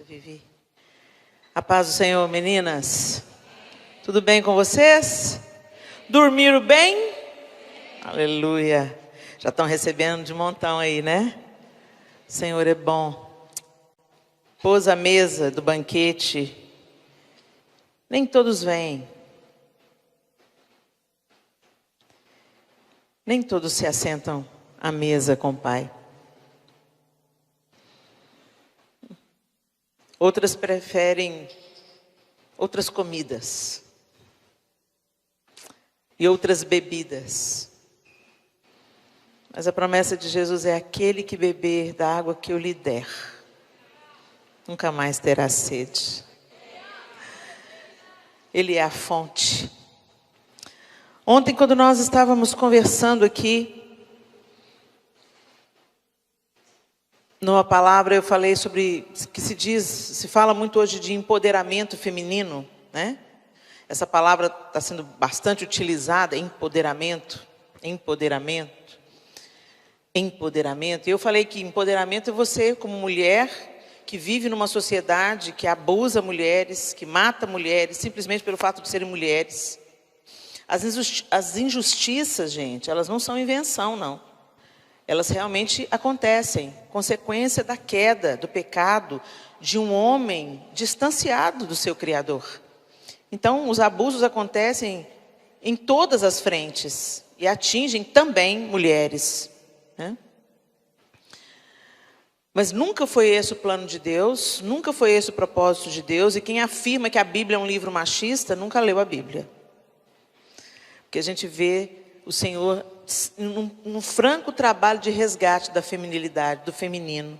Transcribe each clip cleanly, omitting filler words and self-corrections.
Obrigada, Vivi. A paz do Senhor, meninas. Tudo bem com vocês? Dormiram bem? Aleluia. Já estão recebendo de montão aí, né? O Senhor é bom. Pôs a mesa do banquete. Nem todos vêm. Nem todos se assentam à mesa com o Pai. Outras preferem outras comidas e outras bebidas. Mas a promessa de Jesus é: aquele que beber da água que eu lhe der, nunca mais terá sede. Ele é a fonte. Ontem, quando nós estávamos conversando aqui, numa palavra eu falei sobre, que se fala muito hoje de empoderamento feminino, né? Essa palavra está sendo bastante utilizada, empoderamento. E eu falei que empoderamento é você, como mulher, que vive numa sociedade que abusa mulheres, que mata mulheres, simplesmente pelo fato de serem mulheres. As injustiças, gente, elas não são invenção, não. Elas realmente acontecem, consequência da queda, do pecado, de um homem distanciado do seu Criador. Então, os abusos acontecem em todas as frentes e atingem também mulheres, né? Mas nunca foi esse o plano de Deus, nunca foi esse o propósito de Deus, e quem afirma que a Bíblia é um livro machista, nunca leu a Bíblia. Porque a gente vê o Senhor num franco trabalho de resgate da feminilidade, do feminino.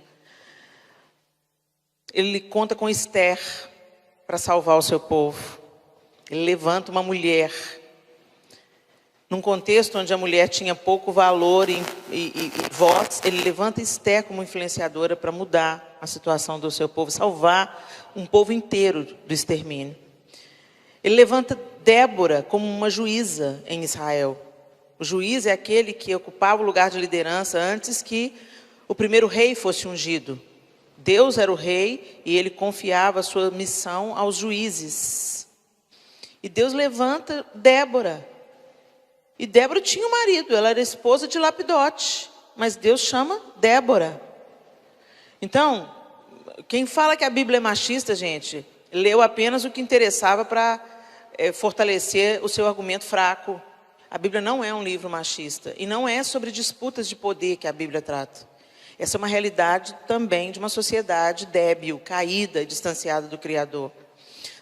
Ele conta com Esther para salvar o seu povo. Ele levanta uma mulher, num contexto onde a mulher tinha pouco valor e voz, ele levanta Esther como influenciadora para mudar a situação do seu povo, salvar um povo inteiro do extermínio. Ele levanta Débora como uma juíza em Israel. O juiz é aquele que ocupava o lugar de liderança antes que o primeiro rei fosse ungido. Deus era o rei e ele confiava a sua missão aos juízes. E Deus levanta Débora. E Débora tinha um marido, ela era esposa de Lapidote, mas Deus chama Débora. Então, quem fala que a Bíblia é machista, gente, leu apenas o que interessava para fortalecer o seu argumento fraco. A Bíblia não é um livro machista. E não é sobre disputas de poder que a Bíblia trata. Essa é uma realidade também de uma sociedade débil, caída, distanciada do Criador.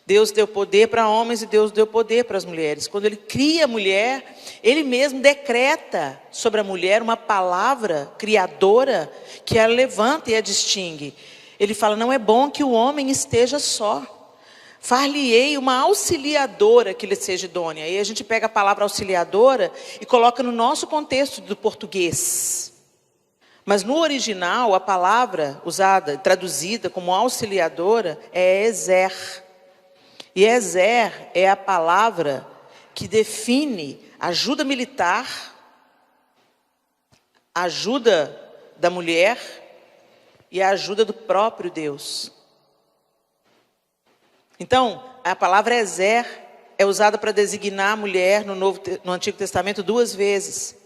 Deus deu poder para homens e Deus deu poder para as mulheres. Quando Ele cria a mulher, Ele mesmo decreta sobre a mulher uma palavra criadora que a levanta e a distingue. Ele fala: não é bom que o homem esteja só. Far-lhe-ei uma auxiliadora que lhe seja idônea. Aí a gente pega a palavra auxiliadora e coloca no nosso contexto do português. Mas no original, a palavra usada, traduzida como auxiliadora, é Ezer. E Ezer é a palavra que define ajuda militar, ajuda da mulher e a ajuda do próprio Deus. Então, a palavra Ezer é usada para designar a mulher no Antigo Testamento 2 vezes.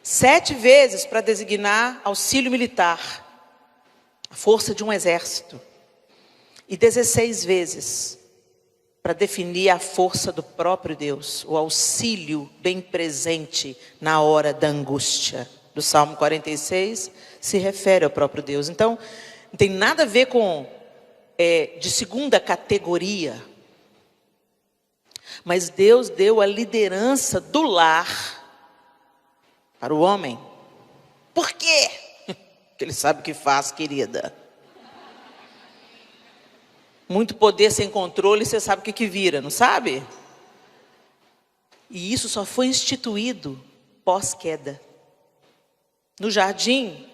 7 vezes para designar auxílio militar, a força de um exército. E 16 vezes para definir a força do próprio Deus, o auxílio bem presente na hora da angústia. Do Salmo 46 se refere ao próprio Deus. Então, não tem nada a ver com de segunda categoria. Mas Deus deu a liderança do lar para o homem. Por quê? Porque Ele sabe o que faz, querida. Muito poder sem controle, você sabe o que vira, não sabe? E isso só foi instituído pós-queda. No jardim,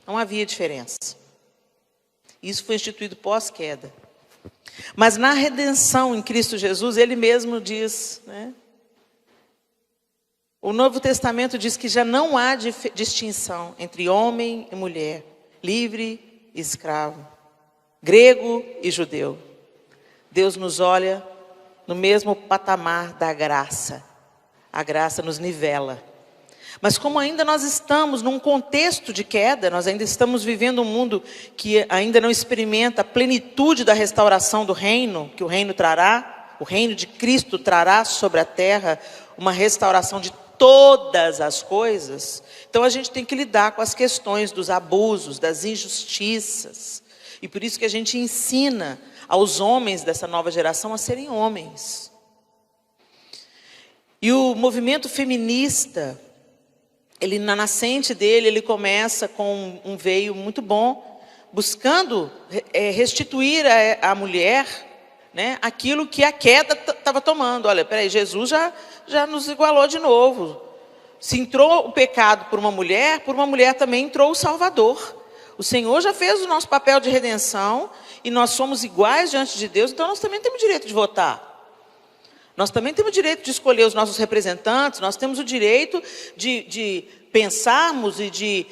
não havia diferença. Isso foi instituído pós-queda. Mas na redenção em Cristo Jesus, Ele mesmo diz, né? O Novo Testamento diz que já não há distinção entre homem e mulher, livre e escravo. grego e judeu. Deus nos olha no mesmo patamar da graça. A graça nos nivela. Mas como ainda nós estamos num contexto de queda, nós ainda estamos vivendo um mundo que ainda não experimenta a plenitude da restauração do reino, que o reino trará, o reino de Cristo trará sobre a terra uma restauração de todas as coisas. Então a gente tem que lidar com as questões dos abusos, das injustiças. E por isso que a gente ensina aos homens dessa nova geração a serem homens. E o movimento feminista, ele, na nascente dele, ele começa com um veio muito bom, buscando restituir à mulher, né, aquilo que a queda estava tomando. Olha, peraí, Jesus já nos igualou de novo. Se entrou o pecado por uma mulher também entrou o Salvador. O Senhor já fez o nosso papel de redenção e nós somos iguais diante de Deus, então nós também temos direito de votar. Nós também temos o direito de escolher os nossos representantes, nós temos o direito de pensarmos e de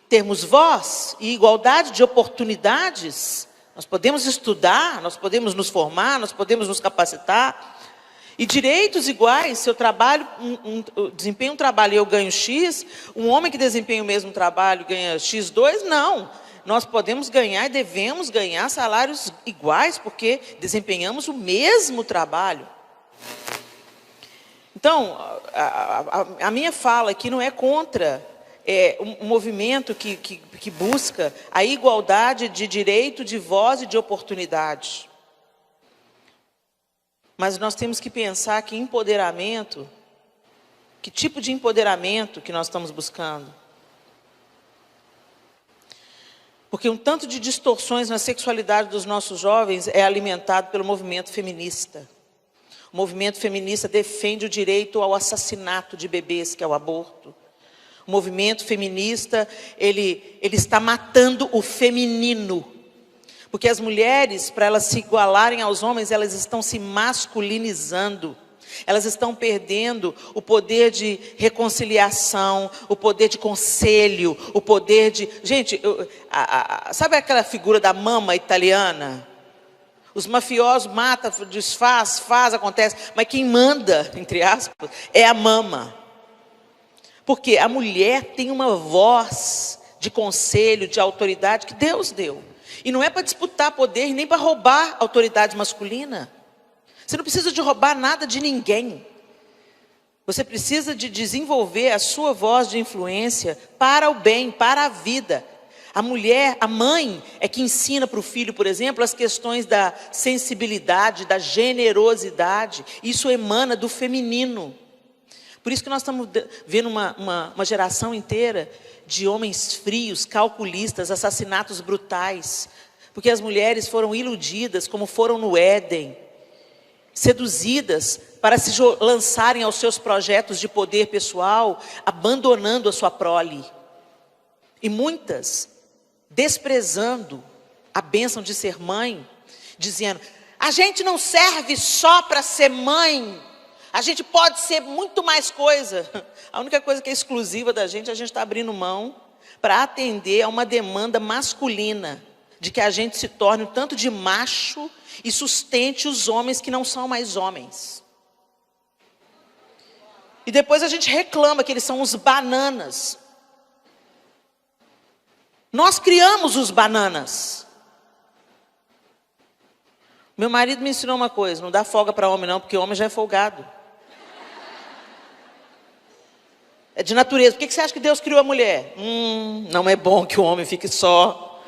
termos voz e igualdade de oportunidades. Nós podemos estudar, nós podemos nos formar, nós podemos nos capacitar. E direitos iguais, se eu trabalho, desempenho um trabalho e eu ganho X, um homem que desempenha o mesmo trabalho ganha X2, não. Nós podemos ganhar e devemos ganhar salários iguais, porque desempenhamos o mesmo trabalho. Então, a minha fala aqui não é contra um movimento que busca a igualdade de direito, de voz e de oportunidade. Mas nós temos que pensar que empoderamento, que tipo de empoderamento que nós estamos buscando? Porque um tanto de distorções na sexualidade dos nossos jovens é alimentado pelo movimento feminista. O movimento feminista defende o direito ao assassinato de bebês, que é o aborto. O movimento feminista, ele está matando o feminino. Porque as mulheres, para elas se igualarem aos homens, elas estão se masculinizando. Elas estão perdendo o poder de reconciliação, o poder de conselho, o poder de... Gente, sabe aquela figura da mama italiana? Os mafiosos matam, desfaz, faz, acontece. Mas quem manda, entre aspas, é a mama. Porque a mulher tem uma voz de conselho, de autoridade que Deus deu. E não é para disputar poder, nem para roubar a autoridade masculina. Você não precisa de roubar nada de ninguém. Você precisa de desenvolver a sua voz de influência para o bem, para a vida. A mulher, a mãe, é que ensina para o filho, por exemplo, as questões da sensibilidade, da generosidade. Isso emana do feminino. Por isso que nós estamos vendo uma geração inteira de homens frios, calculistas, assassinatos brutais. Porque as mulheres foram iludidas, como foram no Éden, seduzidas para se lançarem aos seus projetos de poder pessoal, abandonando a sua prole. E muitas desprezando a bênção de ser mãe, dizendo, a gente não serve só para ser mãe, a gente pode ser muito mais coisa. A única coisa que é exclusiva da gente, a gente está abrindo mão para atender a uma demanda masculina, de que a gente se torne um tanto de macho e sustente os homens que não são mais homens. E depois a gente reclama que eles são os bananas. Nós criamos os bananas. Meu marido me ensinou uma coisa, não dá folga para homem não, porque homem já é folgado. É de natureza. Por que você acha que Deus criou a mulher? Não é bom que o homem fique só.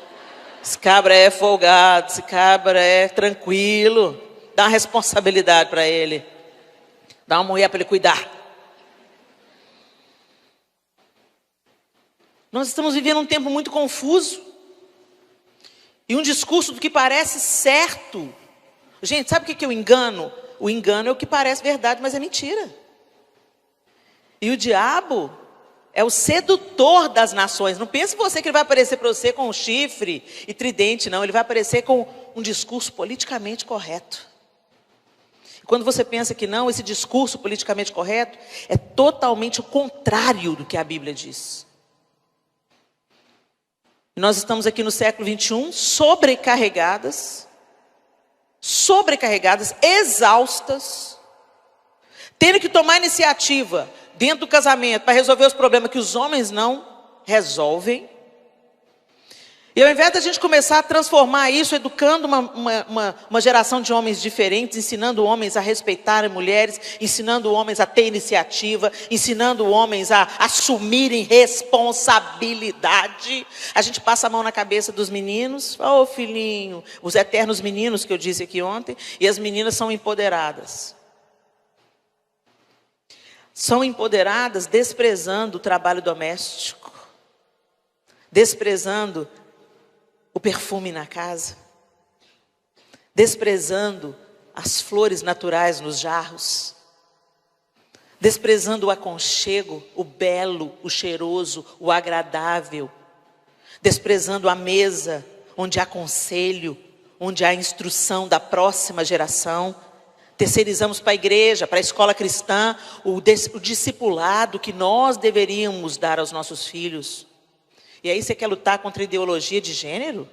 Esse cabra é folgado, esse cabra é tranquilo. Dá uma responsabilidade para ele. Dá uma mulher para ele cuidar. Nós estamos vivendo um tempo muito confuso. E um discurso do que parece certo. Gente, sabe o que é o engano? O engano é o que parece verdade, mas é mentira. E o diabo é o sedutor das nações. Não pense você que ele vai aparecer para você com um chifre e tridente, não. Ele vai aparecer com um discurso politicamente correto. E quando você pensa que não, esse discurso politicamente correto é totalmente o contrário do que a Bíblia diz. Nós estamos aqui no século 21, sobrecarregadas, exaustas, tendo que tomar iniciativa dentro do casamento para resolver os problemas que os homens não resolvem. E ao invés da gente começar a transformar isso, educando uma geração de homens diferentes, ensinando homens a respeitarem mulheres, ensinando homens a ter iniciativa, ensinando homens a assumirem responsabilidade, a gente passa a mão na cabeça dos meninos, ô filhinho, os eternos meninos que eu disse aqui ontem, e as meninas são empoderadas. São empoderadas desprezando o trabalho doméstico, desprezando o perfume na casa, desprezando as flores naturais nos jarros, desprezando o aconchego, o belo, o cheiroso, o agradável, desprezando a mesa onde há conselho, onde há instrução da próxima geração. Terceirizamos para a igreja, para a escola cristã, o discipulado que nós deveríamos dar aos nossos filhos. E aí você quer lutar contra a ideologia de gênero?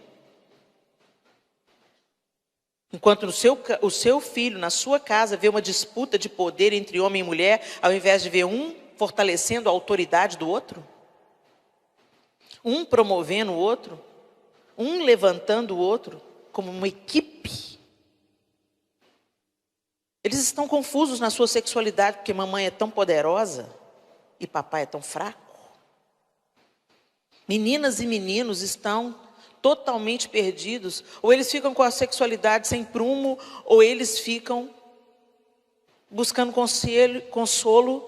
Enquanto o seu filho, na sua casa, vê uma disputa de poder entre homem e mulher, ao invés de ver um fortalecendo a autoridade do outro, um promovendo o outro, um levantando o outro, como uma equipe. Eles estão confusos na sua sexualidade, porque mamãe é tão poderosa e papai é tão fraco. Meninas e meninos estão totalmente perdidos, ou eles ficam com a sexualidade sem prumo, ou eles ficam buscando consolo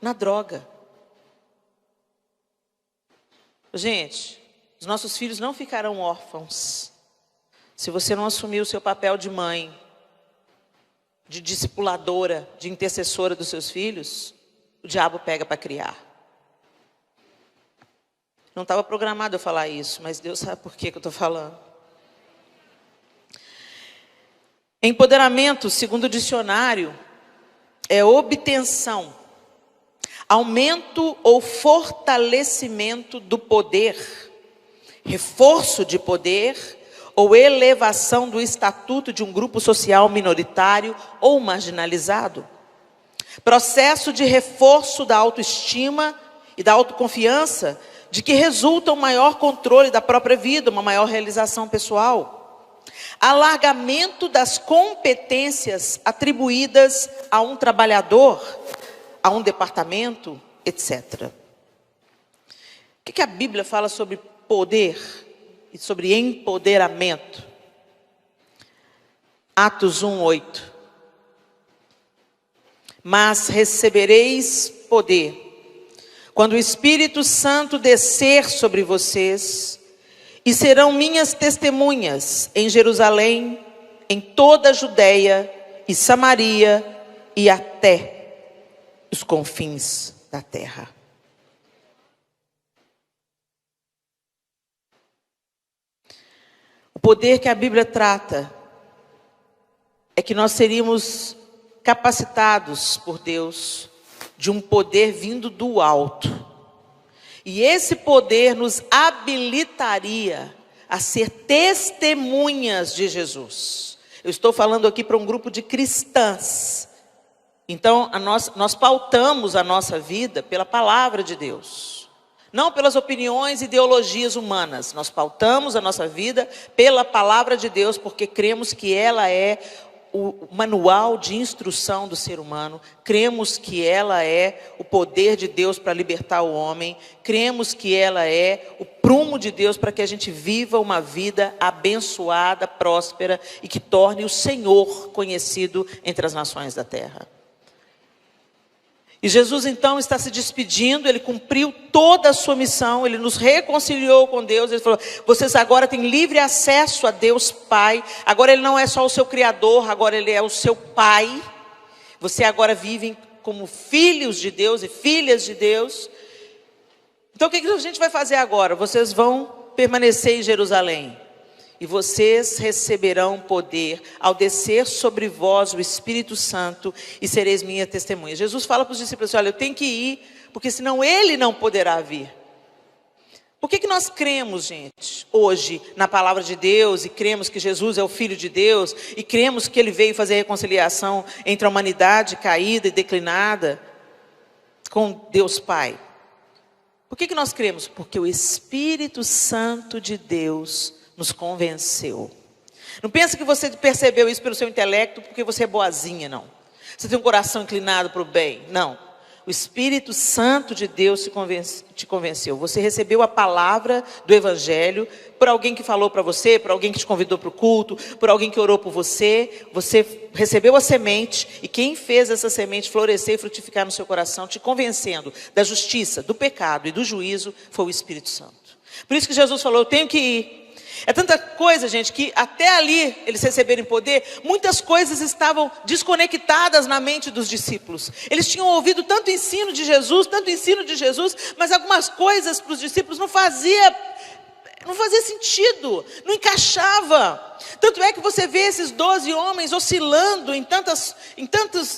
na droga. Gente, os nossos filhos não ficarão órfãos se você não assumir o seu papel de mãe, de discipuladora, de intercessora dos seus filhos. O diabo pega para criar. Não estava programado eu falar isso, mas Deus sabe por que eu estou falando. Empoderamento, segundo o dicionário, é obtenção, aumento ou fortalecimento do poder, reforço de poder ou elevação do estatuto de um grupo social minoritário ou marginalizado. Processo de reforço da autoestima e da autoconfiança, de que resulta um maior controle da própria vida, uma maior realização pessoal. Alargamento das competências atribuídas a um trabalhador, a um departamento, etc. O que a Bíblia fala sobre poder e sobre empoderamento? Atos 1:8. Mas recebereis poder quando o Espírito Santo descer sobre vocês, e serão minhas testemunhas em Jerusalém, em toda a Judeia e Samaria e até os confins da terra. O poder que a Bíblia trata é que nós seríamos capacitados por Deus de um poder vindo do alto. E esse poder nos habilitaria a ser testemunhas de Jesus. Eu estou falando aqui para um grupo de cristãs. Então, nós pautamos a nossa vida pela palavra de Deus. Não pelas opiniões e ideologias humanas. Nós pautamos a nossa vida pela palavra de Deus, porque cremos que ela é o manual de instrução do ser humano, cremos que ela é o poder de Deus para libertar o homem, cremos que ela é o prumo de Deus para que a gente viva uma vida abençoada, próspera e que torne o Senhor conhecido entre as nações da terra. E Jesus então está se despedindo, ele cumpriu toda a sua missão, ele nos reconciliou com Deus, ele falou, vocês agora têm livre acesso a Deus Pai, agora ele não é só o seu Criador, agora ele é o seu Pai, você agora vivem como filhos de Deus e filhas de Deus. Então o que a gente vai fazer agora? Vocês vão permanecer em Jerusalém. E vocês receberão poder ao descer sobre vós o Espírito Santo e sereis minhas testemunhas. Jesus fala para os discípulos, olha, eu tenho que ir, porque senão ele não poderá vir. Por que nós cremos, gente, hoje na palavra de Deus, e cremos que Jesus é o Filho de Deus, e cremos que Ele veio fazer reconciliação entre a humanidade caída e declinada com Deus Pai? Por que nós cremos? Porque o Espírito Santo de Deus nos convenceu. Não pensa que você percebeu isso pelo seu intelecto, porque você é boazinha, não. Você tem um coração inclinado para o bem, não. O Espírito Santo de Deus te convenceu. Você recebeu a palavra do Evangelho por alguém que falou para você, por alguém que te convidou para o culto, por alguém que orou por você. Você recebeu a semente e quem fez essa semente florescer e frutificar no seu coração, te convencendo da justiça, do pecado e do juízo, foi o Espírito Santo. Por isso que Jesus falou, eu tenho que ir. É tanta coisa, gente, que até ali eles receberem poder, muitas coisas estavam desconectadas na mente dos discípulos. Eles tinham ouvido tanto ensino de Jesus, mas algumas coisas para os discípulos não fazia sentido, não encaixava. Tanto é que você vê esses 12 homens oscilando em tantas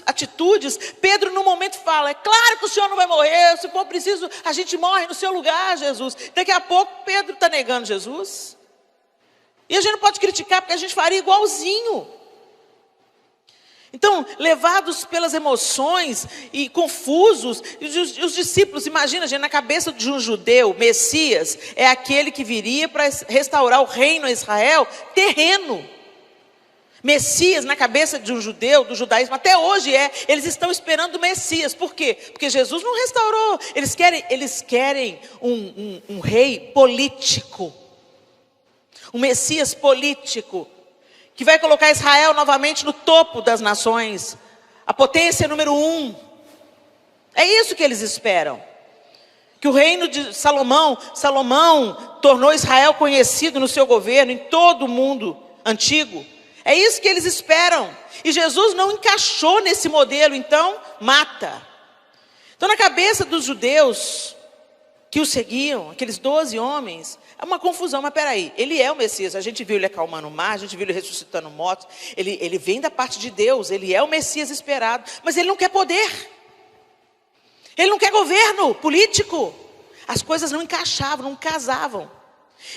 atitudes. Pedro no momento fala, é claro que o Senhor não vai morrer, se for preciso a gente morre no seu lugar, Jesus. Daqui a pouco Pedro está negando Jesus. E a gente não pode criticar, porque a gente faria igualzinho. Então, levados pelas emoções e confusos, os discípulos, imagina, gente, na cabeça de um judeu, Messias é aquele que viria para restaurar o reino a Israel terreno. Messias, na cabeça de um judeu, do judaísmo, até hoje eles estão esperando o Messias. Por quê? Porque Jesus não restaurou. Eles querem um rei político. Um Messias político, que vai colocar Israel novamente no topo das nações, a potência número 1. É isso que eles esperam. Que o reino de Salomão tornou Israel conhecido no seu governo, em todo o mundo antigo. É isso que eles esperam. E Jesus não encaixou nesse modelo, então mata. Então na cabeça dos judeus que o seguiam, aqueles 12 homens, é uma confusão, mas peraí, ele é o Messias, a gente viu ele acalmando o mar, a gente viu ele ressuscitando mortos, ele vem da parte de Deus, ele é o Messias esperado, mas ele não quer poder, ele não quer governo político, as coisas não encaixavam, não casavam.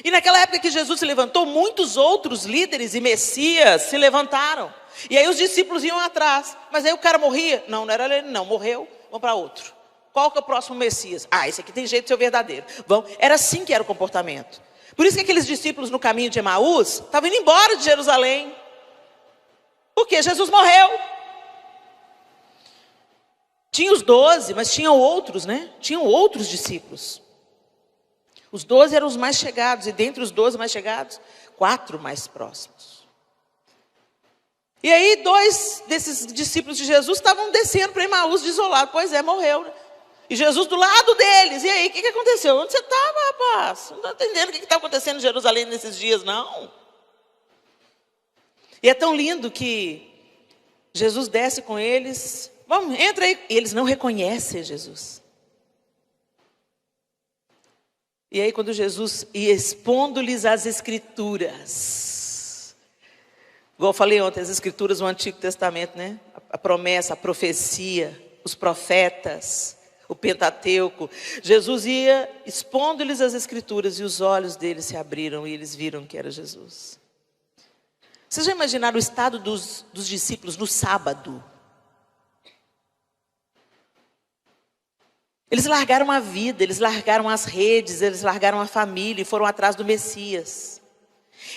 E naquela época que Jesus se levantou, muitos outros líderes e Messias se levantaram, e aí os discípulos iam atrás, mas aí o cara morria, não era ele, não, morreu, vamos para outro. Qual que é o próximo Messias? Esse aqui tem jeito de ser o verdadeiro. Era assim que era o comportamento. Por isso que aqueles discípulos no caminho de Emaús estavam indo embora de Jerusalém. Porque Jesus morreu. Tinha os 12, mas tinham outros, né? Tinham outros discípulos. Os 12 eram os mais chegados, e dentre os 12 mais chegados, 4 mais próximos. E aí 2 desses discípulos de Jesus estavam descendo para Emaús desolado. Pois é, morreu, né? E Jesus do lado deles. E aí, o que aconteceu? Onde você estava, rapaz? Não está entendendo o que está acontecendo em Jerusalém nesses dias, não? E é tão lindo que Jesus desce com eles. Vamos, entra aí. E eles não reconhecem Jesus. E aí, quando Jesus ia expondo-lhes as Escrituras. Igual eu falei ontem, as Escrituras do Antigo Testamento, né? A promessa, a profecia, os profetas, o Pentateuco. Jesus ia expondo-lhes as Escrituras e os olhos deles se abriram e eles viram que era Jesus. Vocês já imaginaram o estado dos discípulos no sábado? Eles largaram a vida, eles largaram as redes, eles largaram a família e foram atrás do Messias.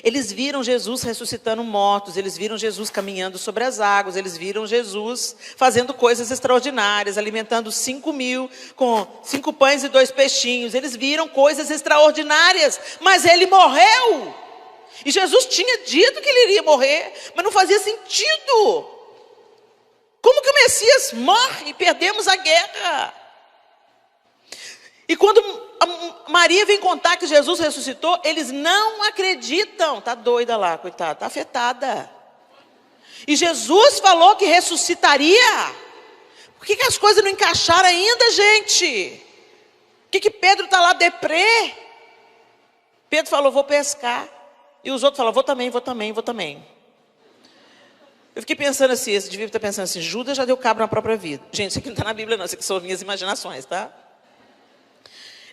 Eles viram Jesus ressuscitando mortos, eles viram Jesus caminhando sobre as águas, eles viram Jesus fazendo coisas extraordinárias, alimentando 5.000 com 5 pães e 2 peixinhos. Eles viram coisas extraordinárias, mas ele morreu. E Jesus tinha dito que ele iria morrer, mas não fazia sentido. Como que o Messias morre e perdemos a guerra? E quando Maria vem contar que Jesus ressuscitou, eles não acreditam. Está doida lá, coitada, está afetada. E Jesus falou que ressuscitaria. Por que as coisas não encaixaram ainda, gente? Por que Pedro está lá deprê? Pedro falou, vou pescar. E os outros falaram, vou também. Eu fiquei pensando assim, esse devia estar pensando assim, Judas já deu cabo na própria vida. Gente, isso aqui não está na Bíblia não, isso aqui são minhas imaginações, tá?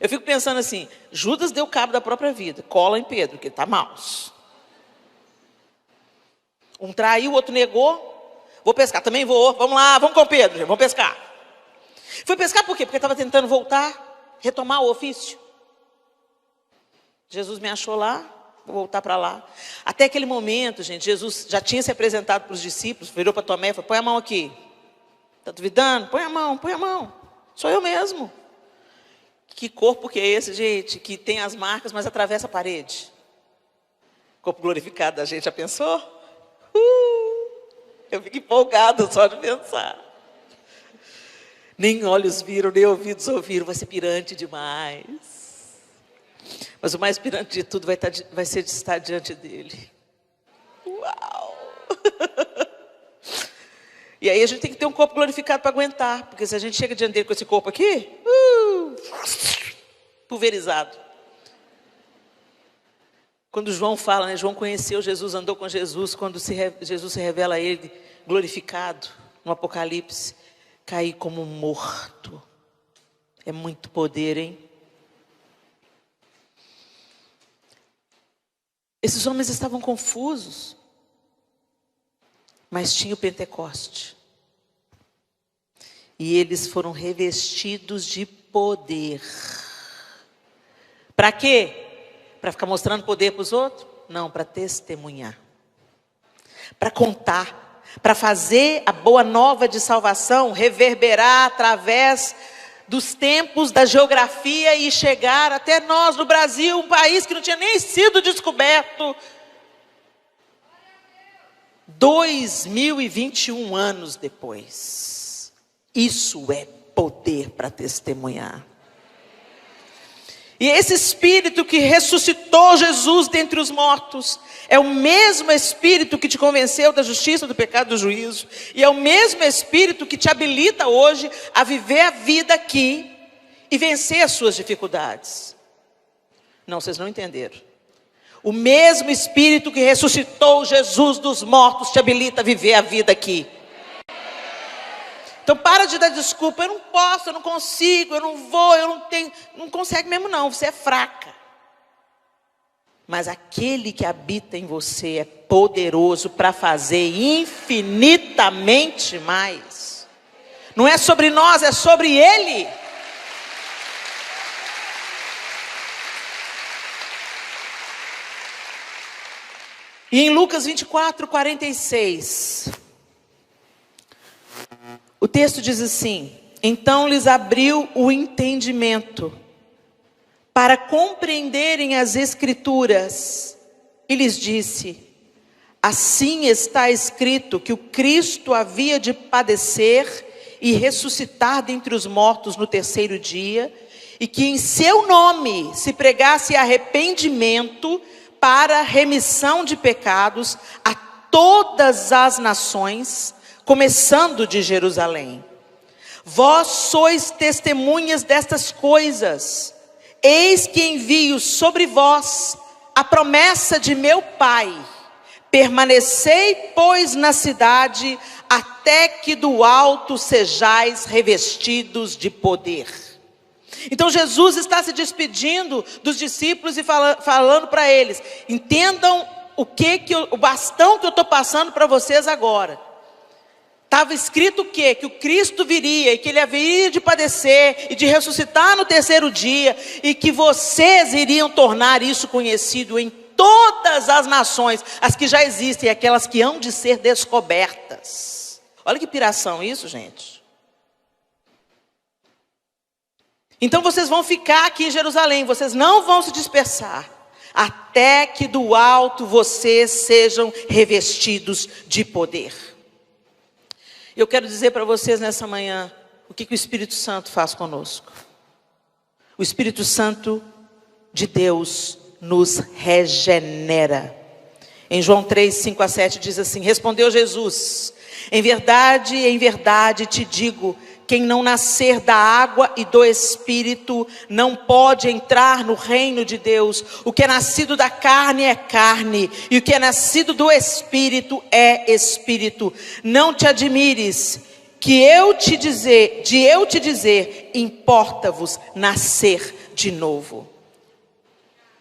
Eu fico pensando assim, Judas deu cabo da própria vida, cola em Pedro, que ele está maus. Um traiu, o outro negou. Vou pescar, também vou. Vamos lá, vamos com Pedro, vamos pescar. Foi pescar por quê? Porque estava tentando voltar, retomar o ofício. Jesus me achou lá, vou voltar para lá. Até aquele momento, gente, Jesus já tinha se apresentado para os discípulos, virou para Tomé e falou, põe a mão aqui. Está duvidando? Põe a mão, põe a mão. Sou eu mesmo. Que corpo que é esse, gente? Que tem as marcas, mas atravessa a parede. Corpo glorificado da gente, já pensou? Eu fico empolgado só de pensar. Nem olhos viram, nem ouvidos ouviram. Vai ser pirante demais. Mas o mais pirante de tudo vai ser de estar diante dele. Uau! E aí a gente tem que ter um corpo glorificado para aguentar. Porque se a gente chega diante dele com esse corpo aqui, pulverizado. Quando João fala, né, João conheceu Jesus, andou com Jesus. Quando Jesus se revela a ele, glorificado, no Apocalipse, cair como morto. É muito poder, hein? Esses homens estavam confusos, mas tinha o Pentecoste. E eles foram revestidos de poder. Para quê? Para ficar mostrando poder para os outros? Não, para testemunhar. Para contar. Para fazer a boa nova de salvação reverberar através dos tempos, da geografia e chegar até nós no Brasil, um país que não tinha nem sido descoberto. 2021 anos depois. Isso é poder para testemunhar. E esse Espírito que ressuscitou Jesus dentre os mortos, é o mesmo Espírito que te convenceu da justiça, do pecado, do juízo. E é o mesmo Espírito que te habilita hoje a viver a vida aqui e vencer as suas dificuldades. Não, vocês não entenderam. O mesmo Espírito que ressuscitou Jesus dos mortos te habilita a viver a vida aqui. Então para de dar desculpa, eu não posso, eu não consigo, eu não vou, eu não tenho. Não consegue mesmo não, você é fraca. Mas aquele que habita em você é poderoso para fazer infinitamente mais. Não é sobre nós, é sobre Ele. E em Lucas 24, 46... o texto diz assim: então lhes abriu o entendimento para compreenderem as Escrituras e lhes disse: assim está escrito que o Cristo havia de padecer e ressuscitar dentre os mortos no terceiro dia, e que em seu nome se pregasse arrependimento para remissão de pecados a todas as nações, começando de Jerusalém. Vós sois testemunhas destas coisas. Eis que envio sobre vós a promessa de meu Pai. Permanecei, pois, na cidade, até que do alto sejais revestidos de poder. Então Jesus está se despedindo dos discípulos e falando para eles: entendam o bastão que eu estou passando para vocês agora. Estava escrito o quê? Que o Cristo viria e que Ele haveria de padecer e de ressuscitar no terceiro dia, e que vocês iriam tornar isso conhecido em todas as nações, as que já existem e aquelas que hão de ser descobertas. Olha que piração isso, gente. Então vocês vão ficar aqui em Jerusalém, vocês não vão se dispersar, até que do alto vocês sejam revestidos de poder. Eu quero dizer para vocês nessa manhã o que o Espírito Santo faz conosco. O Espírito Santo de Deus nos regenera. Em João 3, 5 a 7 diz assim: respondeu Jesus: em verdade te digo, quem não nascer da água e do Espírito não pode entrar no reino de Deus. O que é nascido da carne é carne, e o que é nascido do Espírito é Espírito. Não te admires de eu te dizer, importa-vos nascer de novo.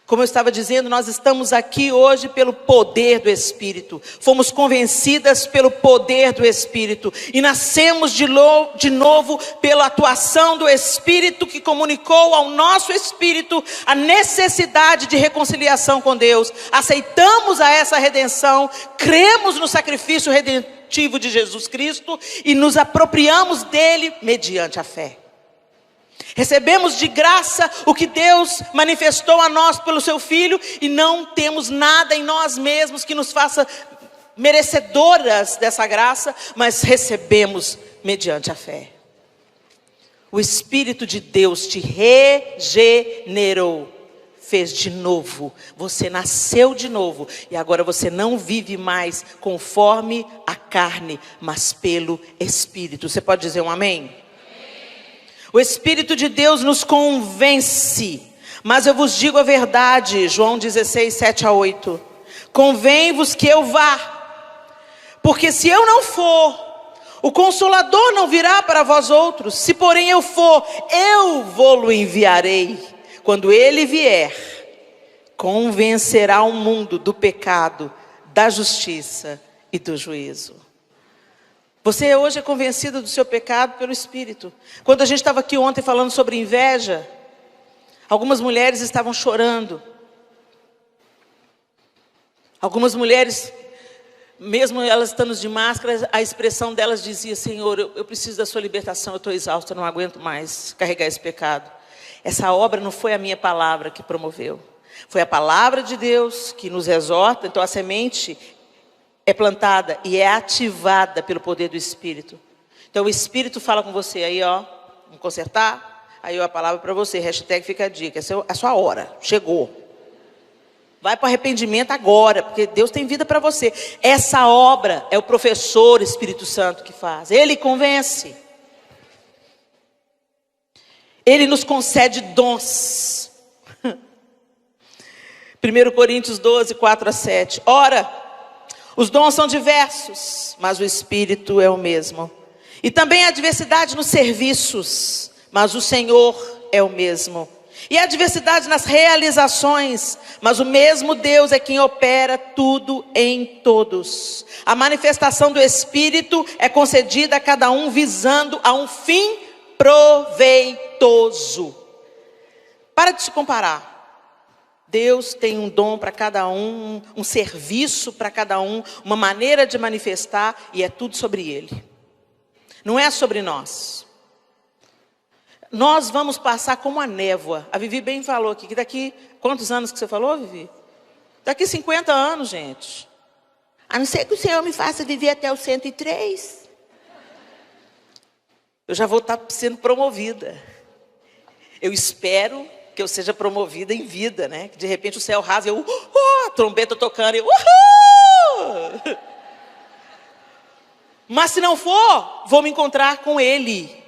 Como eu estava dizendo, nós estamos aqui hoje pelo poder do Espírito. Fomos convencidas pelo poder do Espírito. E nascemos de novo pela atuação do Espírito, que comunicou ao nosso espírito a necessidade de reconciliação com Deus. Aceitamos a essa redenção, cremos no sacrifício redentivo de Jesus Cristo e nos apropriamos dele mediante a fé. Recebemos de graça o que Deus manifestou a nós pelo seu Filho e não temos nada em nós mesmos que nos faça merecedoras dessa graça, mas recebemos mediante a fé. O Espírito de Deus te regenerou, fez de novo, você nasceu de novo e agora você não vive mais conforme a carne, mas pelo Espírito. Você pode dizer um amém? O Espírito de Deus nos convence, mas eu vos digo a verdade, João 16, 7-8. Convém-vos que eu vá, porque se eu não for, o Consolador não virá para vós outros. Se porém eu for, eu vou-lo enviarei. Quando ele vier, convencerá o mundo do pecado, da justiça e do juízo. Você hoje é convencido do seu pecado pelo Espírito. Quando a gente estava aqui ontem falando sobre inveja, algumas mulheres estavam chorando. Algumas mulheres, mesmo elas estando de máscara, a expressão delas dizia: Senhor, eu preciso da sua libertação, eu estou exausta, eu não aguento mais carregar esse pecado. Essa obra não foi a minha palavra que promoveu. Foi a palavra de Deus que nos exorta. Então a semente é plantada e é ativada pelo poder do Espírito. Então o Espírito fala com você aí, ó, vamos consertar? Aí a palavra para você, hashtag fica a dica, essa é a sua hora, chegou. Vai para o arrependimento agora, porque Deus tem vida para você. Essa obra é o professor Espírito Santo que faz, ele convence. Ele nos concede dons. 1 Coríntios 12, 4-7. Ora, os dons são diversos, mas o Espírito é o mesmo. E também há diversidade nos serviços, mas o Senhor é o mesmo. E há diversidade nas realizações, mas o mesmo Deus é quem opera tudo em todos. A manifestação do Espírito é concedida a cada um visando a um fim proveitoso. Para de se comparar. Deus tem um dom para cada um, um serviço para cada um, uma maneira de manifestar, e é tudo sobre Ele. Não é sobre nós. Nós vamos passar como a névoa. A Vivi bem falou aqui, que daqui, quantos anos que você falou, Vivi? Daqui 50 anos, gente. A não ser que o Senhor me faça viver até os 103. Eu já vou estar sendo promovida. Eu espero que eu seja promovida em vida, né? Que de repente o céu rasga, eu, a trombeta tocando, eu, uhul! Mas se não for, vou me encontrar com Ele.